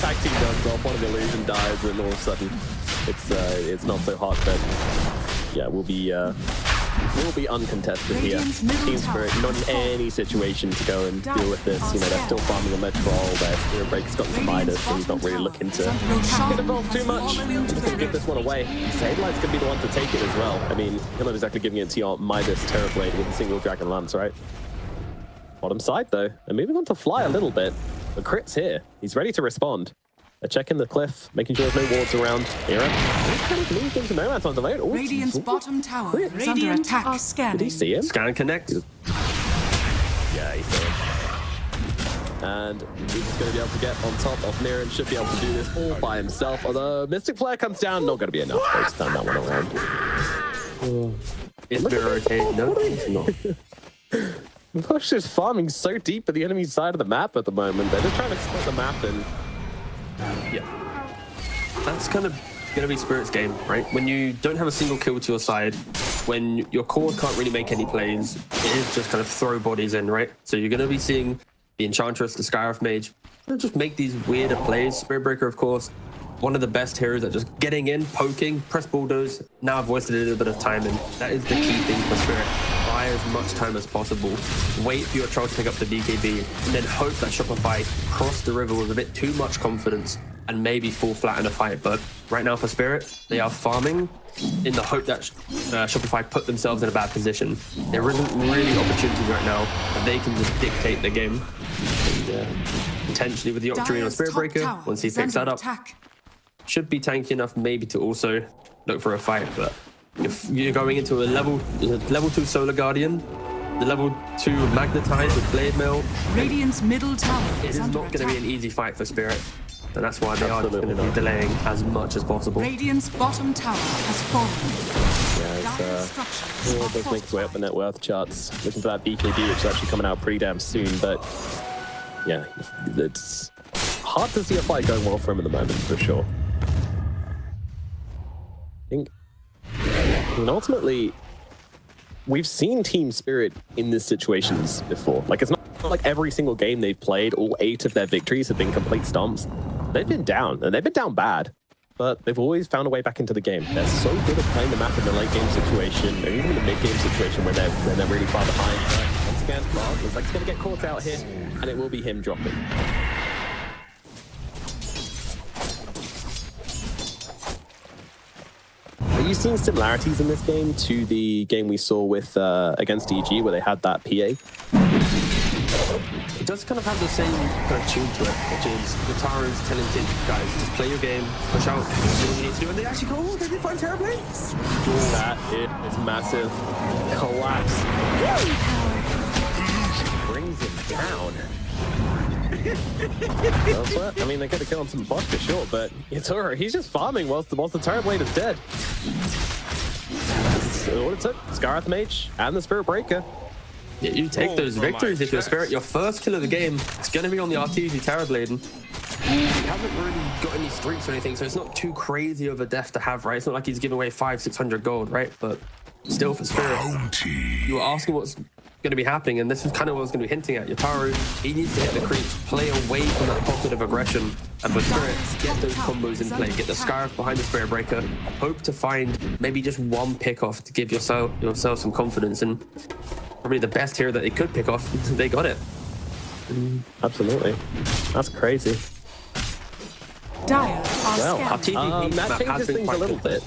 D: tag team guns off, one of the illusion dies, and all of a sudden it's not so hot, but yeah, we'll be uncontested here. Team Spirit not in any situation to go and deal with this. You know, they're still farming on their troll, their Spirit Breaker's got some Midas, so he's not really looking to get involved too much. I'm just gonna give this one away. Sablight's gonna be the one to take it as well. I mean, you're not exactly giving it to your Midas Terrorblade with a single Dragon Lance, right? Bottom side though, and moving on to Fly a little bit. The crit's here. He's ready to respond. They're checking the cliff, making sure there's no wards around. Era. He's kind of moved into Nomad's on the way.
F: Radiant's bottom tower is under attack.
D: Did he see him?
E: Scan connect.
D: Yeah, he saw him. And he's just going to be able to get on top of Mirren. Should be able to do this all by himself. Although Mystic Flare comes down, not going to be enough though, to turn that one around.
E: It's very rotating. No, it's not.
D: Push is farming so deep at the enemy side of the map at the moment. They're just trying to split the map and...
E: Yeah. That's kind of going to be Spirit's game, right? When you don't have a single kill to your side, when your cores can't really make any plays, it is just kind of throw bodies in, right? So you're going to be seeing the Enchantress, the Skyriff Mage, just make these weirder plays. Spirit Breaker, of course, one of the best heroes at just getting in, poking, press bulldoze. Now I've wasted a little bit of time, and that is the key thing for Spirit. Buy as much time as possible. Wait for your troll to pick up the BKB, and then hope that Shopify cross the river with a bit too much confidence and maybe fall flat in a fight. But right now for Spirit, they are farming in the hope that Shopify put themselves in a bad position. There isn't really opportunities right now that they can just dictate the game. And, potentially with the Octarine on Spirit Breaker, once he picks that up, should be tanky enough maybe to also look for a fight. But if you're going into a level 2 Solar Guardian, the level 2 Magnetize with Blade Mail,
F: Radiant's middle tower
E: it is not going to be an easy fight for Spirit. And that's why they are going to be delaying as much as possible.
F: Radiant's bottom tower has fallen.
D: Yeah, it's does make its way up the net worth charts. Looking for that BKB, which is actually coming out pretty damn soon. But yeah, it's hard to see a fight going well for him at the moment, for sure. I mean, ultimately, we've seen Team Spirit in these situations before. Like, it's not like every single game they've played, all 8 of their victories have been complete stomps. They've been down, and they've been down bad, but they've always found a way back into the game. They're so good at playing the map in the late game situation, or even in the mid game situation when they're really far behind. But once again, Mark looks like he's going to get caught out here, and it will be him dropping. Are you seeing similarities in this game to the game we saw with against EG, where they had that PA?
E: It does kind of have the same kind of tune to it, which is the Tyrants telling teams, guys, just play your game, push out, do what you need to do, and they actually go, oh, they did find terribly.
D: That is massive. Collapse. Brings him down. I mean, they could have killed some bots for sure, but Yatura, he's just farming whilst the Terrorblade is dead. That's what it took. Scarith Mage and the Spirit Breaker.
E: Yeah, you take those victories if you're Spirit. Your first kill of the game, it's going to be on the RTG Terrorblade. He hasn't really got any streaks or anything, so it's not too crazy of a death to have, right? It's not like he's giving away 500-600 gold, right? But still for Spirit, you were asking what's going to be happening, and this is kind of what I was going to be hinting at. Yataru, he needs to hit the creeps, play away from that pocket of aggression, and for Spirit, get those combos in play, get the Scarif behind the Spirit Breaker, hope to find maybe just one pick off to give yourself some confidence, and probably the best hero that they could pick off, they got it.
D: Absolutely. That's crazy.
F: Well,
D: that changes things a little bit.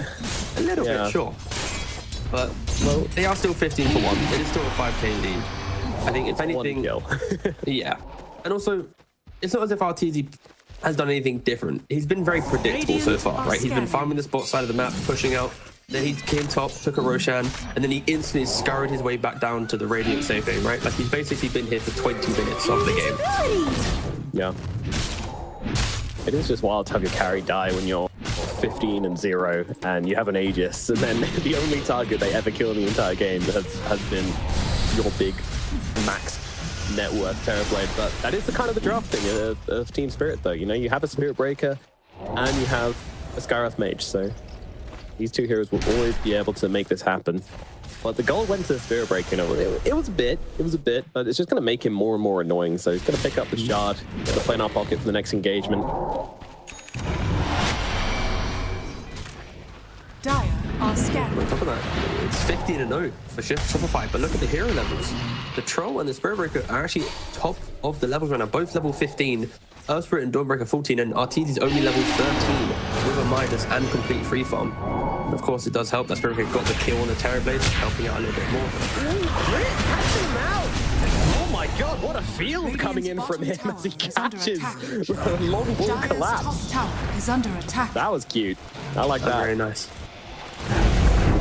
E: A little bit, sure. But well, they are still 15 for 1. It is still a 5k lead. I think if anything, yeah. And also, it's not as if RTZ has done anything different. He's been very predictable so far, right? He's been farming the spot side of the map, pushing out. Then he came top, took a Roshan, and then he instantly scurried his way back down to the Radiant safe game, right? Like, he's basically been here for 20 minutes of the game.
D: Yeah. It is just wild to have your carry die when you're 15-0 and you have an Aegis, and then the only target they ever kill in the entire game has been your big max net worth Terrorblade. But that is the kind of the draft thing of Team Spirit, though. You know, you have a Spirit Breaker and you have a Skywrath Mage, so these two heroes will always be able to make this happen. But the gold went to the Spirit Breaker. You know, it was a bit, but it's just going to make him more and more annoying. So he's going to pick up the Shard, going to play in our pocket for the next engagement.
F: Dire are scanning.
E: On top of that, it's 15-0 for Shopify, but look at the hero levels. The Troll and the Spirit Breaker are actually top of the levels right now, both level 15. Earth Spirit and Dawnbreaker 14, and Arteezy is only level 13 with a Midas and complete free farm. And of course, it does help that Spirit Breaker got the kill on the Terrorblade, helping out a little bit more.
D: Crit catching him out! Oh my god, what a field coming in from him as he catches a long ball collapse.
F: Top tower is under attack.
D: That was cute. I like that.
E: Very nice.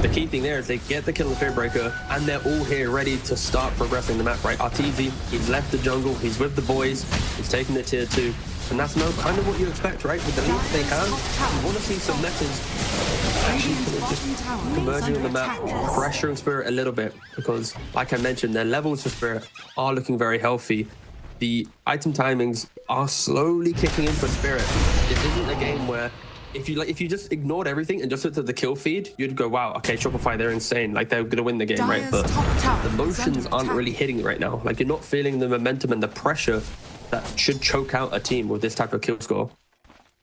E: The key thing there is they get the kill on the Spirit Breaker, and they're all here ready to start progressing the map, right? Arteezy, he's left the jungle, he's with the boys, he's taking the tier 2, and that's kind of what you expect, right? With the lead they have, you want to see some metas actually just converging on the map, pressuring Spirit a little bit, because, like I mentioned, their levels for Spirit are looking very healthy. The item timings are slowly kicking in for Spirit. This isn't a game where if you just ignored everything and just looked at the kill feed, you'd go, wow, okay, Shopify, they're insane. Like, they're going to win the game, right? But the motions aren't really hitting right now. Like, you're not feeling the momentum and the pressure that should choke out a team with this type of kill score.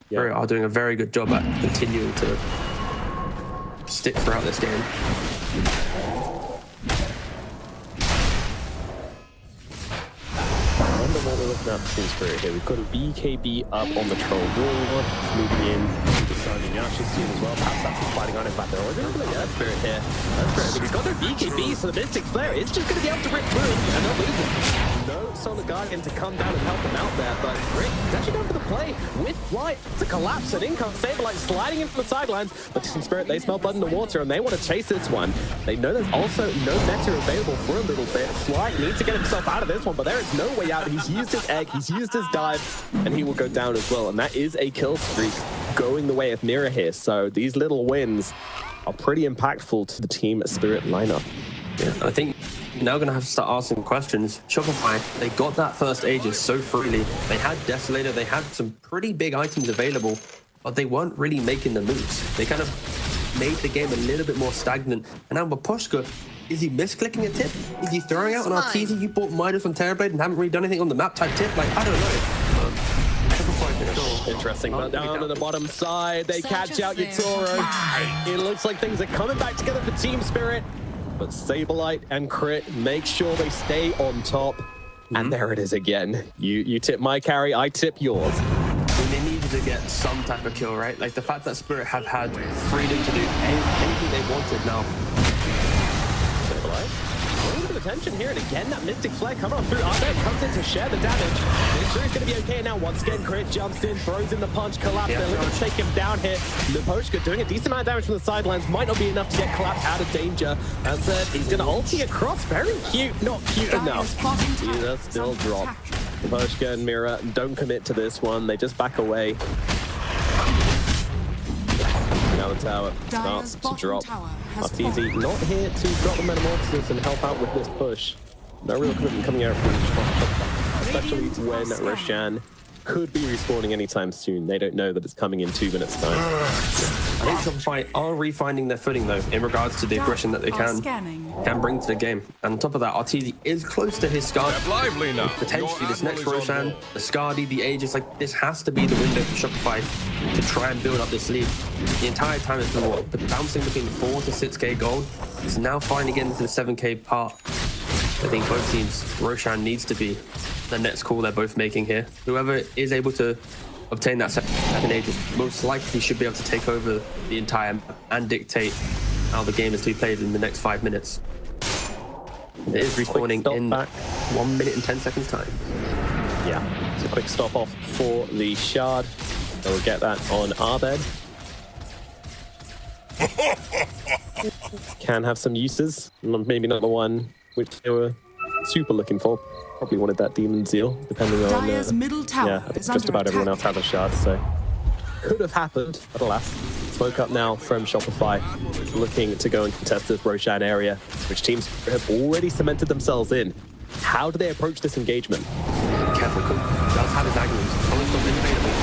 E: Yeah. They are doing a very good job at continuing to stick throughout this game.
D: What we're looking at for Team Spirit here, we've got a BKB up on the Troll wall, moving in to the Sun and Yasha's team as well. Perhaps that's what's fighting on it back there. We're going to play Spirit here. Spirit, he's got no BKB, so the Mystic Flare is just going to be able to rip through and not lose it. No Solar Guardian to come down and help him out there, but Rick is actually going for the play with Flight to collapse and income. Saberlight sliding in from the sidelines, but Team Spirit, they smell blood in the water and they want to chase this one. They know there's also no meta available for a little bit. Flight needs to get himself out of this one, but there is no way out. He's used his egg, he's used his dive, and he will go down as well. And that is a kill streak going the way of Mira here. So these little wins are pretty impactful to the Team Spirit lineup.
E: Yeah, I think you're now going to have to start asking questions. Shopify, they got that first Aegis so freely. They had Desolator, they had some pretty big items available, but they weren't really making the moves. They kind of made the game a little bit more stagnant. And now Mapushka, is he misclicking a tip? Is he throwing out an Arteezy? You bought Midas on Terrorblade and haven't really done anything on the map type tip? Like, I don't know.
D: Interesting, but down to the bottom side, they catch out Yatoro. It looks like things are coming back together for Team Spirit, but Saberlight and Crit make sure they stay on top. And there it is again. You tip my carry, I tip yours.
E: They needed to get some type of kill, right? Like the fact that Spirit have had freedom to do anything they wanted now.
D: Saberlight. A little bit of tension here, and again, that Mystic Flare coming on through. Ahmed comes in to share the damage. Make sure he's going to be okay now. Once again, Crit jumps in, throws in the punch, collapse. They're looking to take him down here. Mapushka doing a decent amount of damage from the sidelines. Might not be enough to get collapsed out of danger. As said, he's going to ulti across. Very cute, not cute enough. He does still drop. Mapushka and Mira don't commit to this one. They just back away. Now the tower starts to drop. Arteezy not here to drop the Metamorphosis and help out with this push. No real commitment coming out from Shopify, especially when Roshan could be respawning anytime soon. They don't know that it's coming in 2 minutes time.
E: I think Shopify are refinding their footing though in regards to the aggression that they can bring to the game. And on top of that, Arteezy is close to his Skadi. Potentially this next Roshan, the Skadi, the Aegis, like this has to be the window for Shopify to try and build up this lead. The entire time it's been what? Bouncing between 4 to 6k gold. It's now finally getting into the 7k part. I think both teams, Roshan needs to be the next call they're both making here. Whoever is able to obtain that second Aegis most likely should be able to take over the entire map and dictate how the game is to be played in the next 5 minutes. It is respawning in 1 minute and 10 seconds time.
D: Yeah. It's a quick stop off for the Shard. So we'll get that on Abed. Can have some uses. Maybe not the one which they were super looking for. Probably wanted that Demon Zeal, depending on...
F: middle tower
D: yeah, I think just about everyone else has a Shard, so... Could have happened, but alas. Smoke up now from Shopify, looking to go and contest this Roshan area, which teams have already cemented themselves in. How do they approach this engagement?
E: Careful, Cook does have his angles. Collins not available.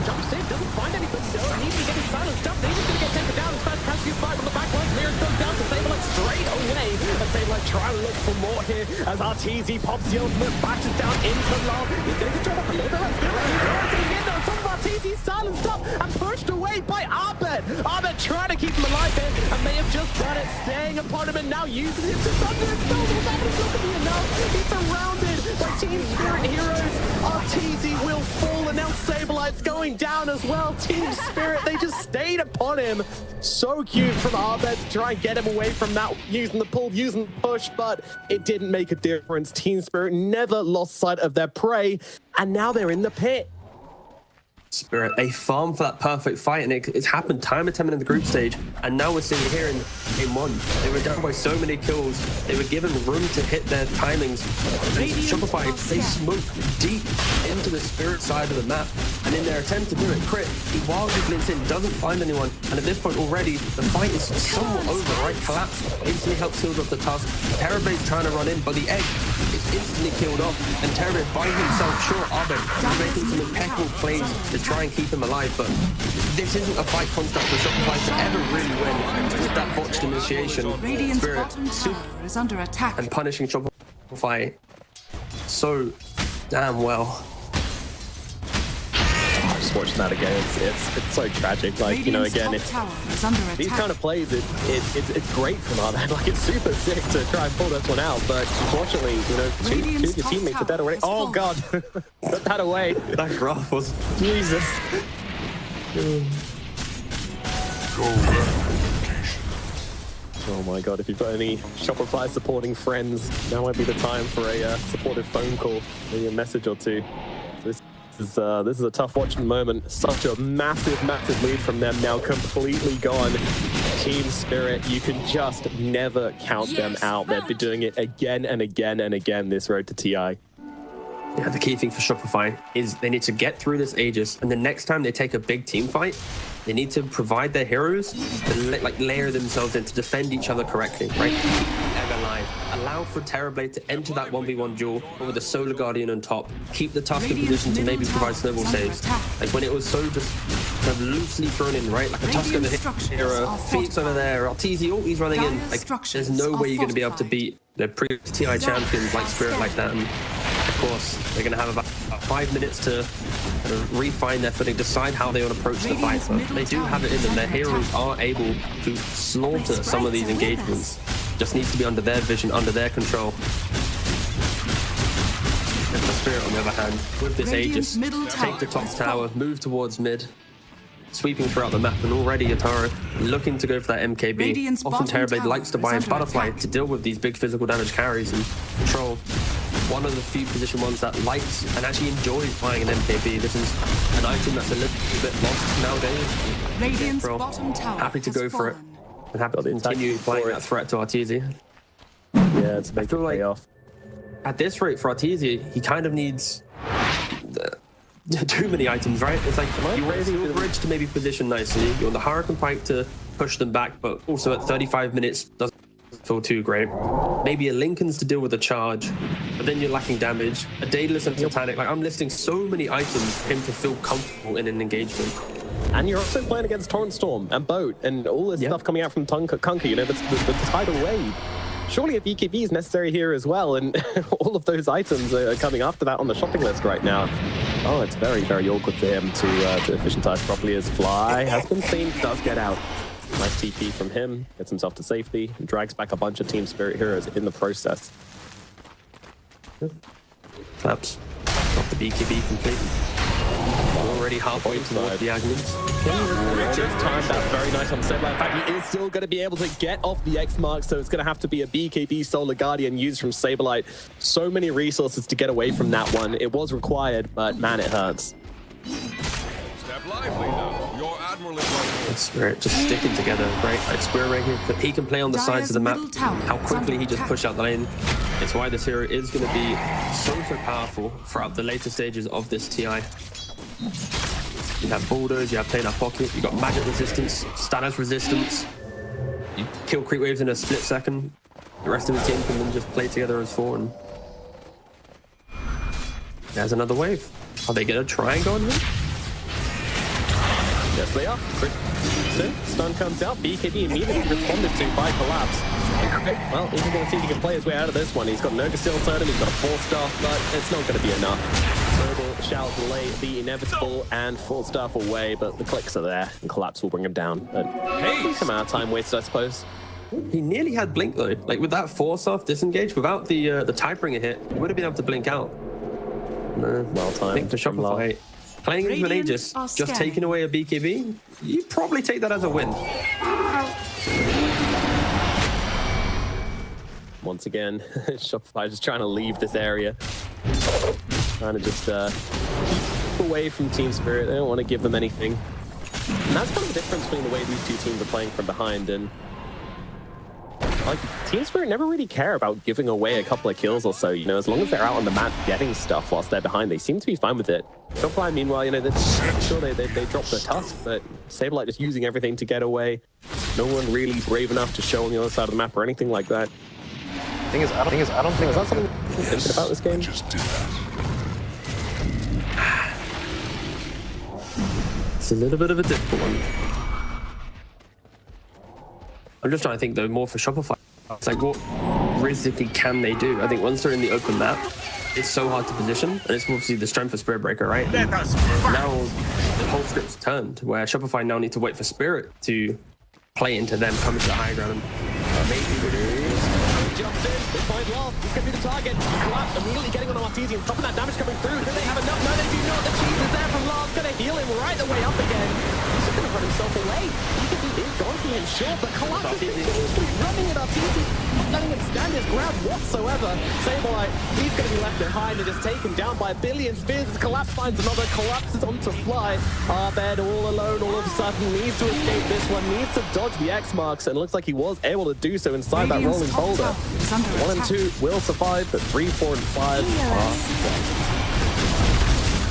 D: Jumps in, doesn't find anything still. He's getting silenced up. He's going to get taken down. As fast as you fight on the back line. Mirrors goes down to Saberlight straight away. And Saberlight trying to look for more here as RTZ pops the ultimate, bashes down into Love. He's going to drop up a little bit of skill. He's already in on top of RTZ, silenced up and pushed away by Abed. Abed trying to keep him alive here and may have just done it, staying upon him and now using him to thunder and still. But that is not going to be enough. He's surrounded by Team Spirit heroes. RTZ will fall and now Saberlight's going down as well. Team Spirit, they just stayed upon him. So cute from Abed to try and get him away from that, using the pull, using the push, but it didn't make a difference. Team Spirit never lost sight of their prey, and now they're in the pit.
E: Spirit, they farmed for that perfect fight, and it's happened time and time in the group stage. And now we're seeing it here in game 1. They were down by so many kills. They were given room to hit their timings. And Shopify, they smoked deep into the Spirit side of the map. And in their attempt to do it, Crit, he wildly glints in, doesn't find anyone. And at this point already, the fight is somewhat over, right? Collapse instantly helps heal off the tusk. Terrorblade's trying to run in, but the egg is instantly killed off. And Terrorblade by himself, sure, Abed is making some impeccable plays to try and keep him alive, but this isn't a fight construct for Shopify to ever really win with that botched initiation. Spirit
F: is under attack
E: and punishing Shopify so damn well.
D: Just watching that again, it's so tragic. Like, you know, again, it's these kind of plays, it's great from Abed. Like, it's super sick to try and pull this one out, but unfortunately, you know, two of your teammates are dead already. Oh god, put that away.
E: That graph was
D: Jesus. Oh my god, if you've got any Shopify supporting friends, now might be the time for a supportive phone call, maybe a message or two. This is a tough watching moment. Such a massive lead from them, now completely gone. Team Spirit, you can just never count them out. They've been doing it again and again and again this road to TI.
E: Yeah, the key thing for Shopify is they need to get through this Aegis, and the next time they take a big team fight, they need to provide their heroes to layer themselves in to defend each other correctly, right? Keep Egg alive. Allow for Terrorblade to enter that 1v1 duel with a Solar Guardian on top. Keep the Tusk in position to maybe provide snowball saves. Like when it was so just kind of loosely thrown in, right? Like a Tusk over here, Phoenix over there, RTZ, oh, he's running in. Like there's no way you're going to be able to beat the previous TI champions like Spirit like that. And of course, they're going to have about 5 minutes to kind of refine their footing, decide how they want to approach the fight. But they do have it in them. Their heroes are able to slaughter some of these engagements. Just needs to be under their vision, under their control. And the Spirit, on the other hand, with this Aegis, take the top tower, move towards mid, sweeping throughout the map, and already Ataro looking to go for that MKB. Often Terrorblade likes to buy a Butterfly to deal with these big physical damage carries and control. One of the few position ones that likes and actually enjoys buying an MKB. This is an item that's a little bit lost nowadays.
F: Radiant's bottom tower
E: happy to go for it. And happy to continue playing that threat to Arteezy.
D: Yeah, it's a big payoff.
E: At this rate for Arteezy, he kind of needs too many items, right? It's like you want the bridge to maybe position nicely. You want the Hurricane Pike to push them back, but also at 35 minutes doesn't feel too great. Maybe a Lincoln's to deal with a charge, but then you're lacking damage. A Daedalus and Titanic. Like I'm listing so many items for him to feel comfortable in an engagement.
D: And you're also playing against Torrent Storm and Boat and all this stuff coming out from Kunkka, you know, the tidal wave. Surely a BKB is necessary here as well, and all of those items are coming after that on the shopping list right now. Oh, it's very, very awkward for him to efficientize properly as Fly has been seen, does get out. Nice TP from him, gets himself to safety, and drags back a bunch of Team Spirit heroes in the process.
E: Claps. Got the BKB completely. Already halfway towards the Agnes.
D: Just timed that very nice on Sableye. In fact, he is still going to be able to get off the X mark, so it's going to have to be a BKB Solar Guardian used from Sableye. So many resources to get away from that one. It was required, but man, it hurts.
G: Step lively now. Your admiral is right.
E: Spirit just sticking together, right? Like Spirit ranking, he can play on the sides of the map. How quickly he just pushed out the lane. It's why this hero is going to be so powerful throughout the later stages of this TI. You have bulldoze, you have play in our pocket, you got magic resistance, status resistance. You kill creep waves in a split second. The rest of the team can then just play together as four. And there's another wave. Are they going to try and go on him?
D: Yes, they are. Soon, stun comes out. BKB immediately responded to by Collapse. Well, he's going to see if he can play his way out of this one. He's got no Steel Totem, he's got a 4-star, but it's not going to be enough. Turtle shall delay the inevitable and 4-star away, but the clicks are there, and Collapse will bring him down. But some amount of time wasted, I suppose.
E: He nearly had blink though. Like with that 4-star disengage, without the Tidebringer hit, he would have been able to blink out. No,
D: well timed.
E: I think the Shopify playing into an Aegis, just taking away a BKB, you probably take that as a win.
D: Once again, Shopify just trying to leave this area. Trying to just keep away from Team Spirit. They don't want to give them anything. And that's kind of the difference between the way these two teams are playing from behind. And like, Team Spirit never really care about giving away a couple of kills or so. You know, as long as they're out on the map getting stuff whilst they're behind, they seem to be fine with it. Shopify, meanwhile, you know, sure they dropped the tusk, but Sableye just using everything to get away. No one really brave enough to show on the other side of the map or anything like that.
H: Thing is, I don't think
D: is that something you're thinking about this game?
G: I just did that.
E: It's a little bit of a difficult one. I'm just trying to think though more for Shopify. It's like what realistically can they do? I think once they're in the open map, it's so hard to position, and it's obviously the strength of Spirit Breaker, right? Now the whole script's turned, where Shopify now need to wait for Spirit to play into them, come into the high ground, and maybe
D: jumps in, they find Love, he's going to be the target. Collapse immediately getting on Artesian, stopping that damage coming through. Do they have enough? No, they do not. The cheese is there from Love's going to heal him right the way up again. He's just going to run himself away. He is going for him, sure, but Collapse is continuously running at Artesian, not letting him stand his ground whatsoever. Sableye, he's going to be left behind and just taken down by a billion spears as Collapse finds another. Collapses onto Fly. Arbed all alone all of a sudden, needs to escape this one, needs to dodge the X marks, and it looks like he was able to do so inside that rolling boulder. 1 and 2 will survive, but 3, 4, and 5 are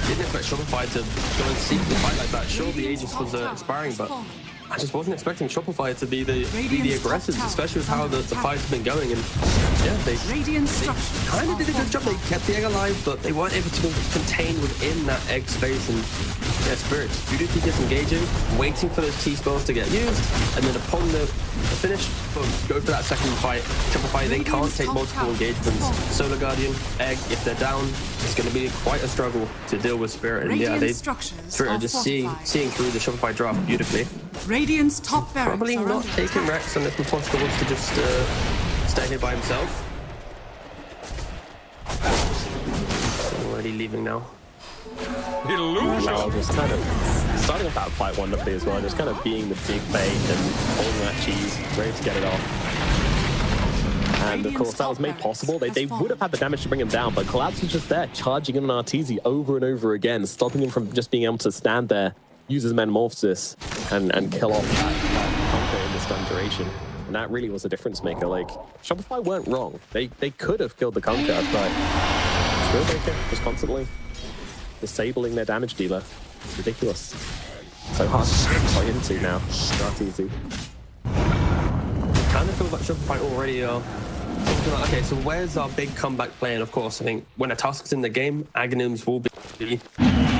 E: didn't expect Shopify to go and seek the fight like that. Sure, the Aegis was inspiring, but I just wasn't expecting Shopify to be the aggressors, especially with how the fight's been going. And yeah, they kind of did a good job. They kept the egg alive, but they weren't able to contain within that egg space. And yeah, Spirit beautifully disengaging, waiting for those T-spells to get used, and then upon the finish, boom, go for that second fight. Shopify, they can't take multiple engagements. Solar Guardian, egg, if they're down, it's going to be quite a struggle to deal with Spirit. And yeah, Spirit are just seeing through the Shopify draft beautifully.
F: Radiant's top barracks
E: probably not taking Rex unless Mapochka wants to just stay here by himself. Already leaving now.
G: Illusion.
D: just kind of starting off that fight wonderfully as well, just kind of being the big bait and holding that cheese, ready to get it off. And of course that was made possible. They would have had the damage to bring him down, but Collapse was just there, charging in on Arteezy over and over again, stopping him from just being able to stand there, use his Metamorphosis, and kill off that Conquer in this stun duration. And that really was a difference maker. Like, Shopify weren't wrong. They could have killed the Conquer, but Spirit Breaker just constantly disabling their damage dealer. Ridiculous. So hard to play into now. Not easy.
E: Kind of feel like Shopify already are thinking like, okay, so where's our big comeback play? And of course, I think when a task's in the game, Aghanims will be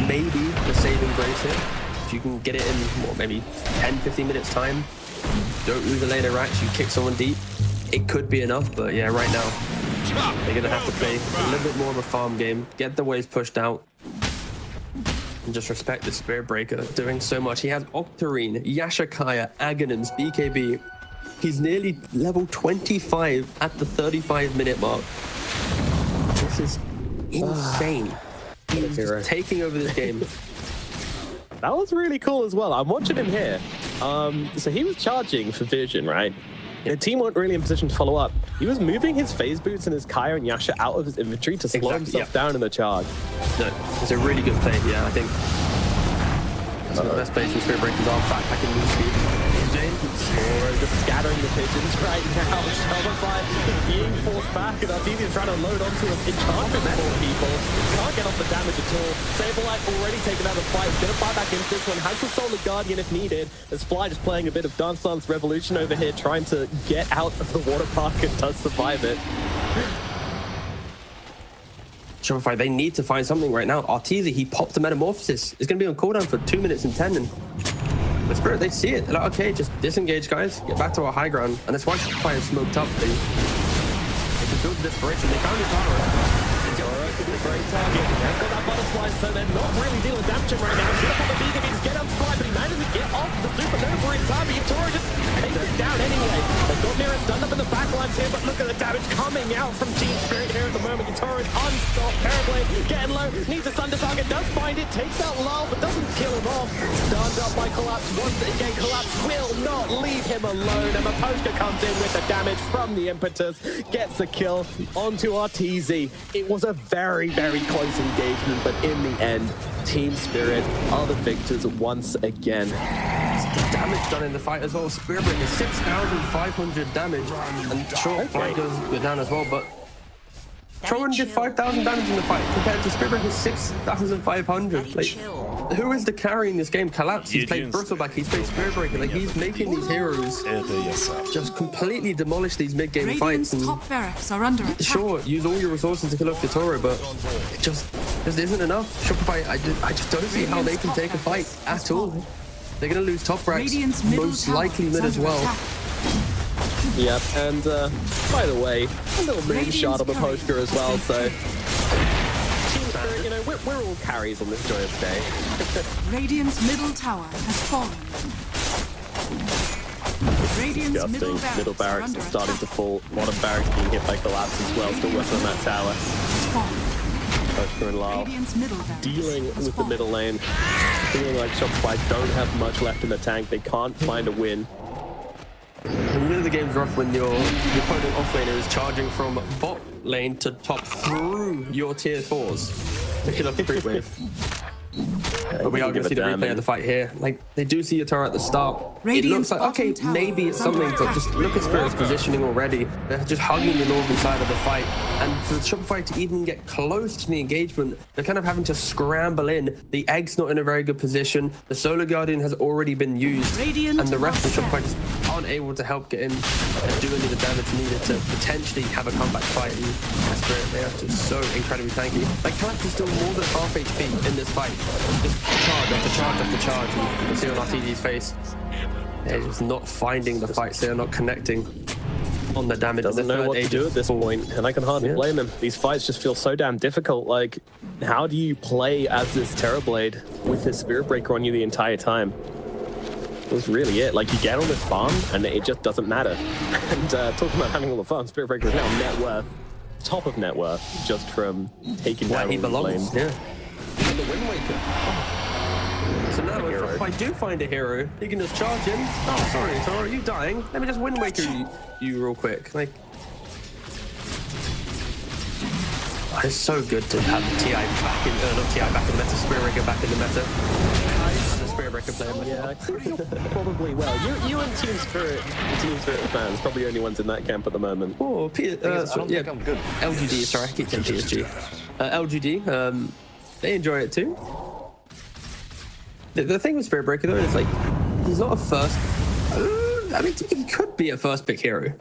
E: maybe the saving grace here. If you can get it in, what, maybe 10-15 minutes time, don't lose a lane of racks, you kick someone deep, it could be enough. But yeah, right now, they're going to have to play a little bit more of a farm game, get the waves pushed out, and just respect the Spirit Breaker doing so much. He has Octarine, Yashakaya, Aghanims, BKB. He's nearly level 25 at the 35-minute mark. This is insane. He's just taking over this game.
D: That was really cool as well. I'm watching him here. So he was charging for vision, right? The team weren't really in position to follow up. He was moving his phase boots and his Kaya and Yasha out of his inventory to slow himself down in the charge.
E: No, it's a really good play. Yeah, I think that's the best place for Spirit Breakers are backpacking with speed.
D: Toro just scattering the pigeons right now. Shopify being forced back, and Artesia is trying to load onto him. Enchantment for people. Can't get off the damage at all. Saberlight already taken out of the fight. Gonna fight back into this one. Has the Solar Guardian if needed. As Fly just playing a bit of Dance Dance Revolution over here, trying to get out of the water park and does survive it.
E: Shopify, they need to find something right now. Artesia, he popped the Metamorphosis. It's going to be on cooldown for 2 minutes and 10. And the Spirit, they see it. They're like, okay, just disengage, guys. Get back to our high ground. And that's why Shopify is smoked up. They can build the desperation. They found his power.
D: Great target. They've got that butterfly, so they're not really dealing damage right now. Should have put the beacon, he's get on fly, but he manages to get off the supernova in time. But Toro just takes it down anyway. They've got Mira stunned up in the backlines here, but look at the damage coming out from Team Spirit here at the moment. Toro is unstopped. Parablade getting low, needs a thunder target, does find it, takes out Lal, but doesn't kill him off. Stunned up by Collapse once again. Collapse will not leave him alone, and Maposhka comes in with the damage from the impetus, gets a kill onto Artesia. It was a very close engagement, but in the end, Team Spirit are the victors once again.
E: The damage done in the fight as well. Spirit Breaker 6,500 damage, and sure, fight goes down as well, but Trowan did 5,000 damage in the fight compared to Spirit Breaker 6,500. Like, who is the carry in this game? Collapse. He's played Bristleback. He's played Spirit Breaker. Like, he's making these heroes just completely demolish these mid-game fights. And
F: top barracks are under attack.
E: sure, use all your resources to kill off your Toro, but it just isn't enough. Shopify, I just don't see how they can take a fight at all. They're going to lose top racks, most likely mid as well.
D: Yep, and by the way, a little moonshot on the poster as well, so Team Spirit, you know, we're all carries on this joyous day.
F: Radiant's middle tower has fallen. Radiant's
D: Middle barracks is starting to fall. Bottom barracks being hit by Collapse as well, still working on that tower. Poster and Lal dealing with the middle lane. Feeling like Shopify don't have much left in the tank. They can't find a win.
E: And you know the game's rough when your opponent offlaner is charging from bot lane to top through your tier 4s to kill off the creep wave. But we are going to see the replay of the fight here. Like, they do see a tower at the start. It looks like, okay, maybe it's something, but just look at Spirit's positioning already. They're just hugging the northern side of the fight. And for Shopify to even get close to the engagement, they're kind of having to scramble in. The egg's not in a very good position. The Solar Guardian has already been used. And the rest of Shopify just aren't able to help get in and do any of the damage needed to potentially have a comeback fight. And Spirit, they are just so incredibly tanky. Like, Collapse is still more than half HP in this fight. Just charge after charge after charge. You can see on RTG's face. They're just not finding the fights. They're not connecting on the damage.
D: Doesn't know what to do at this point, and I can hardly blame him. These fights just feel so damn difficult. Like, how do you play as this Terrorblade with his Spirit Breaker on you the entire time? That's really it. Like, you get on this farm, and it just doesn't matter. And talking about having all the farm, Spirit Breaker is now net worth, top of net worth, just from taking down all the flames.
E: Yeah. The Wind Waker. Oh. So now if I do find a hero, you can just charge in. Oh, sorry, Toro, are you dying? Let me just Wind Waker you real quick. Like, it's so good to have TI back in, not TI back in the meta, Spirit Breaker back in the meta. I'm a Spirit Breaker player myself.
D: Probably. Well, you and Team Spirit fans, probably the only ones in that camp at the moment.
E: Oh,
H: I don't think I'm good.
E: LGD, sorry, I keep saying PSG. LGD, they enjoy it too. The thing with Spirit Breaker though is, like, he's not a first. I mean, he could be a first pick hero.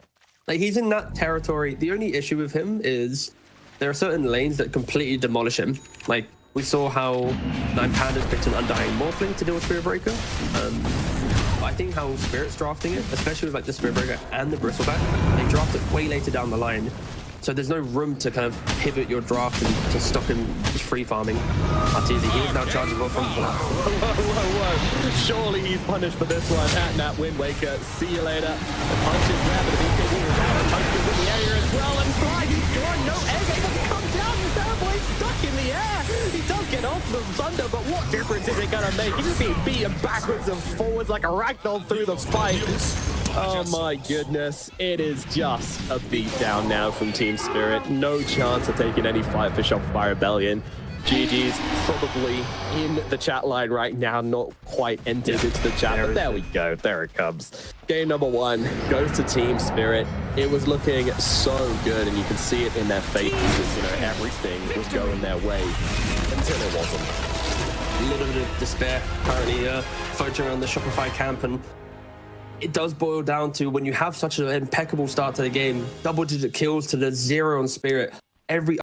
E: Like, he's in that territory. The only issue with him is there are certain lanes that completely demolish him. Like, we saw how Nine Pandas picked an Undying Morphling to deal with Spirit Breaker. I think how Spirit's drafting it, especially with like the Spirit Breaker and the Bristleback, they draft it way later down the line. So there's no room to kind of pivot your draft and to stop him just free farming. Artesia, he is now chargeable from...
D: Whoa. Surely he's punished for this one. At Nat Wind Waker. See you later. The punch is there, but the BKB is out. The punch is in the area as well. And Fly, he's gone. No egg able to come down. The Terrorblade stuck in the air. He does get off the thunder, but what difference is it gonna make? He's just being beaten backwards and forwards like a ragdoll through the fight. Oh my goodness, it is just a beatdown now from Team Spirit. No chance of taking any fight for Shopify Rebellion. GG's probably in the chat line right now, not quite entered into the chat, but there we go, there it comes. Game number 1 goes to Team Spirit. It was looking so good, and you can see it in their faces, you know, everything was going their way until it wasn't.
E: A little bit of despair currently floating around the Shopify camp, and it does boil down to when you have such an impeccable start to the game, double-digit kills to the 0 on Spirit, every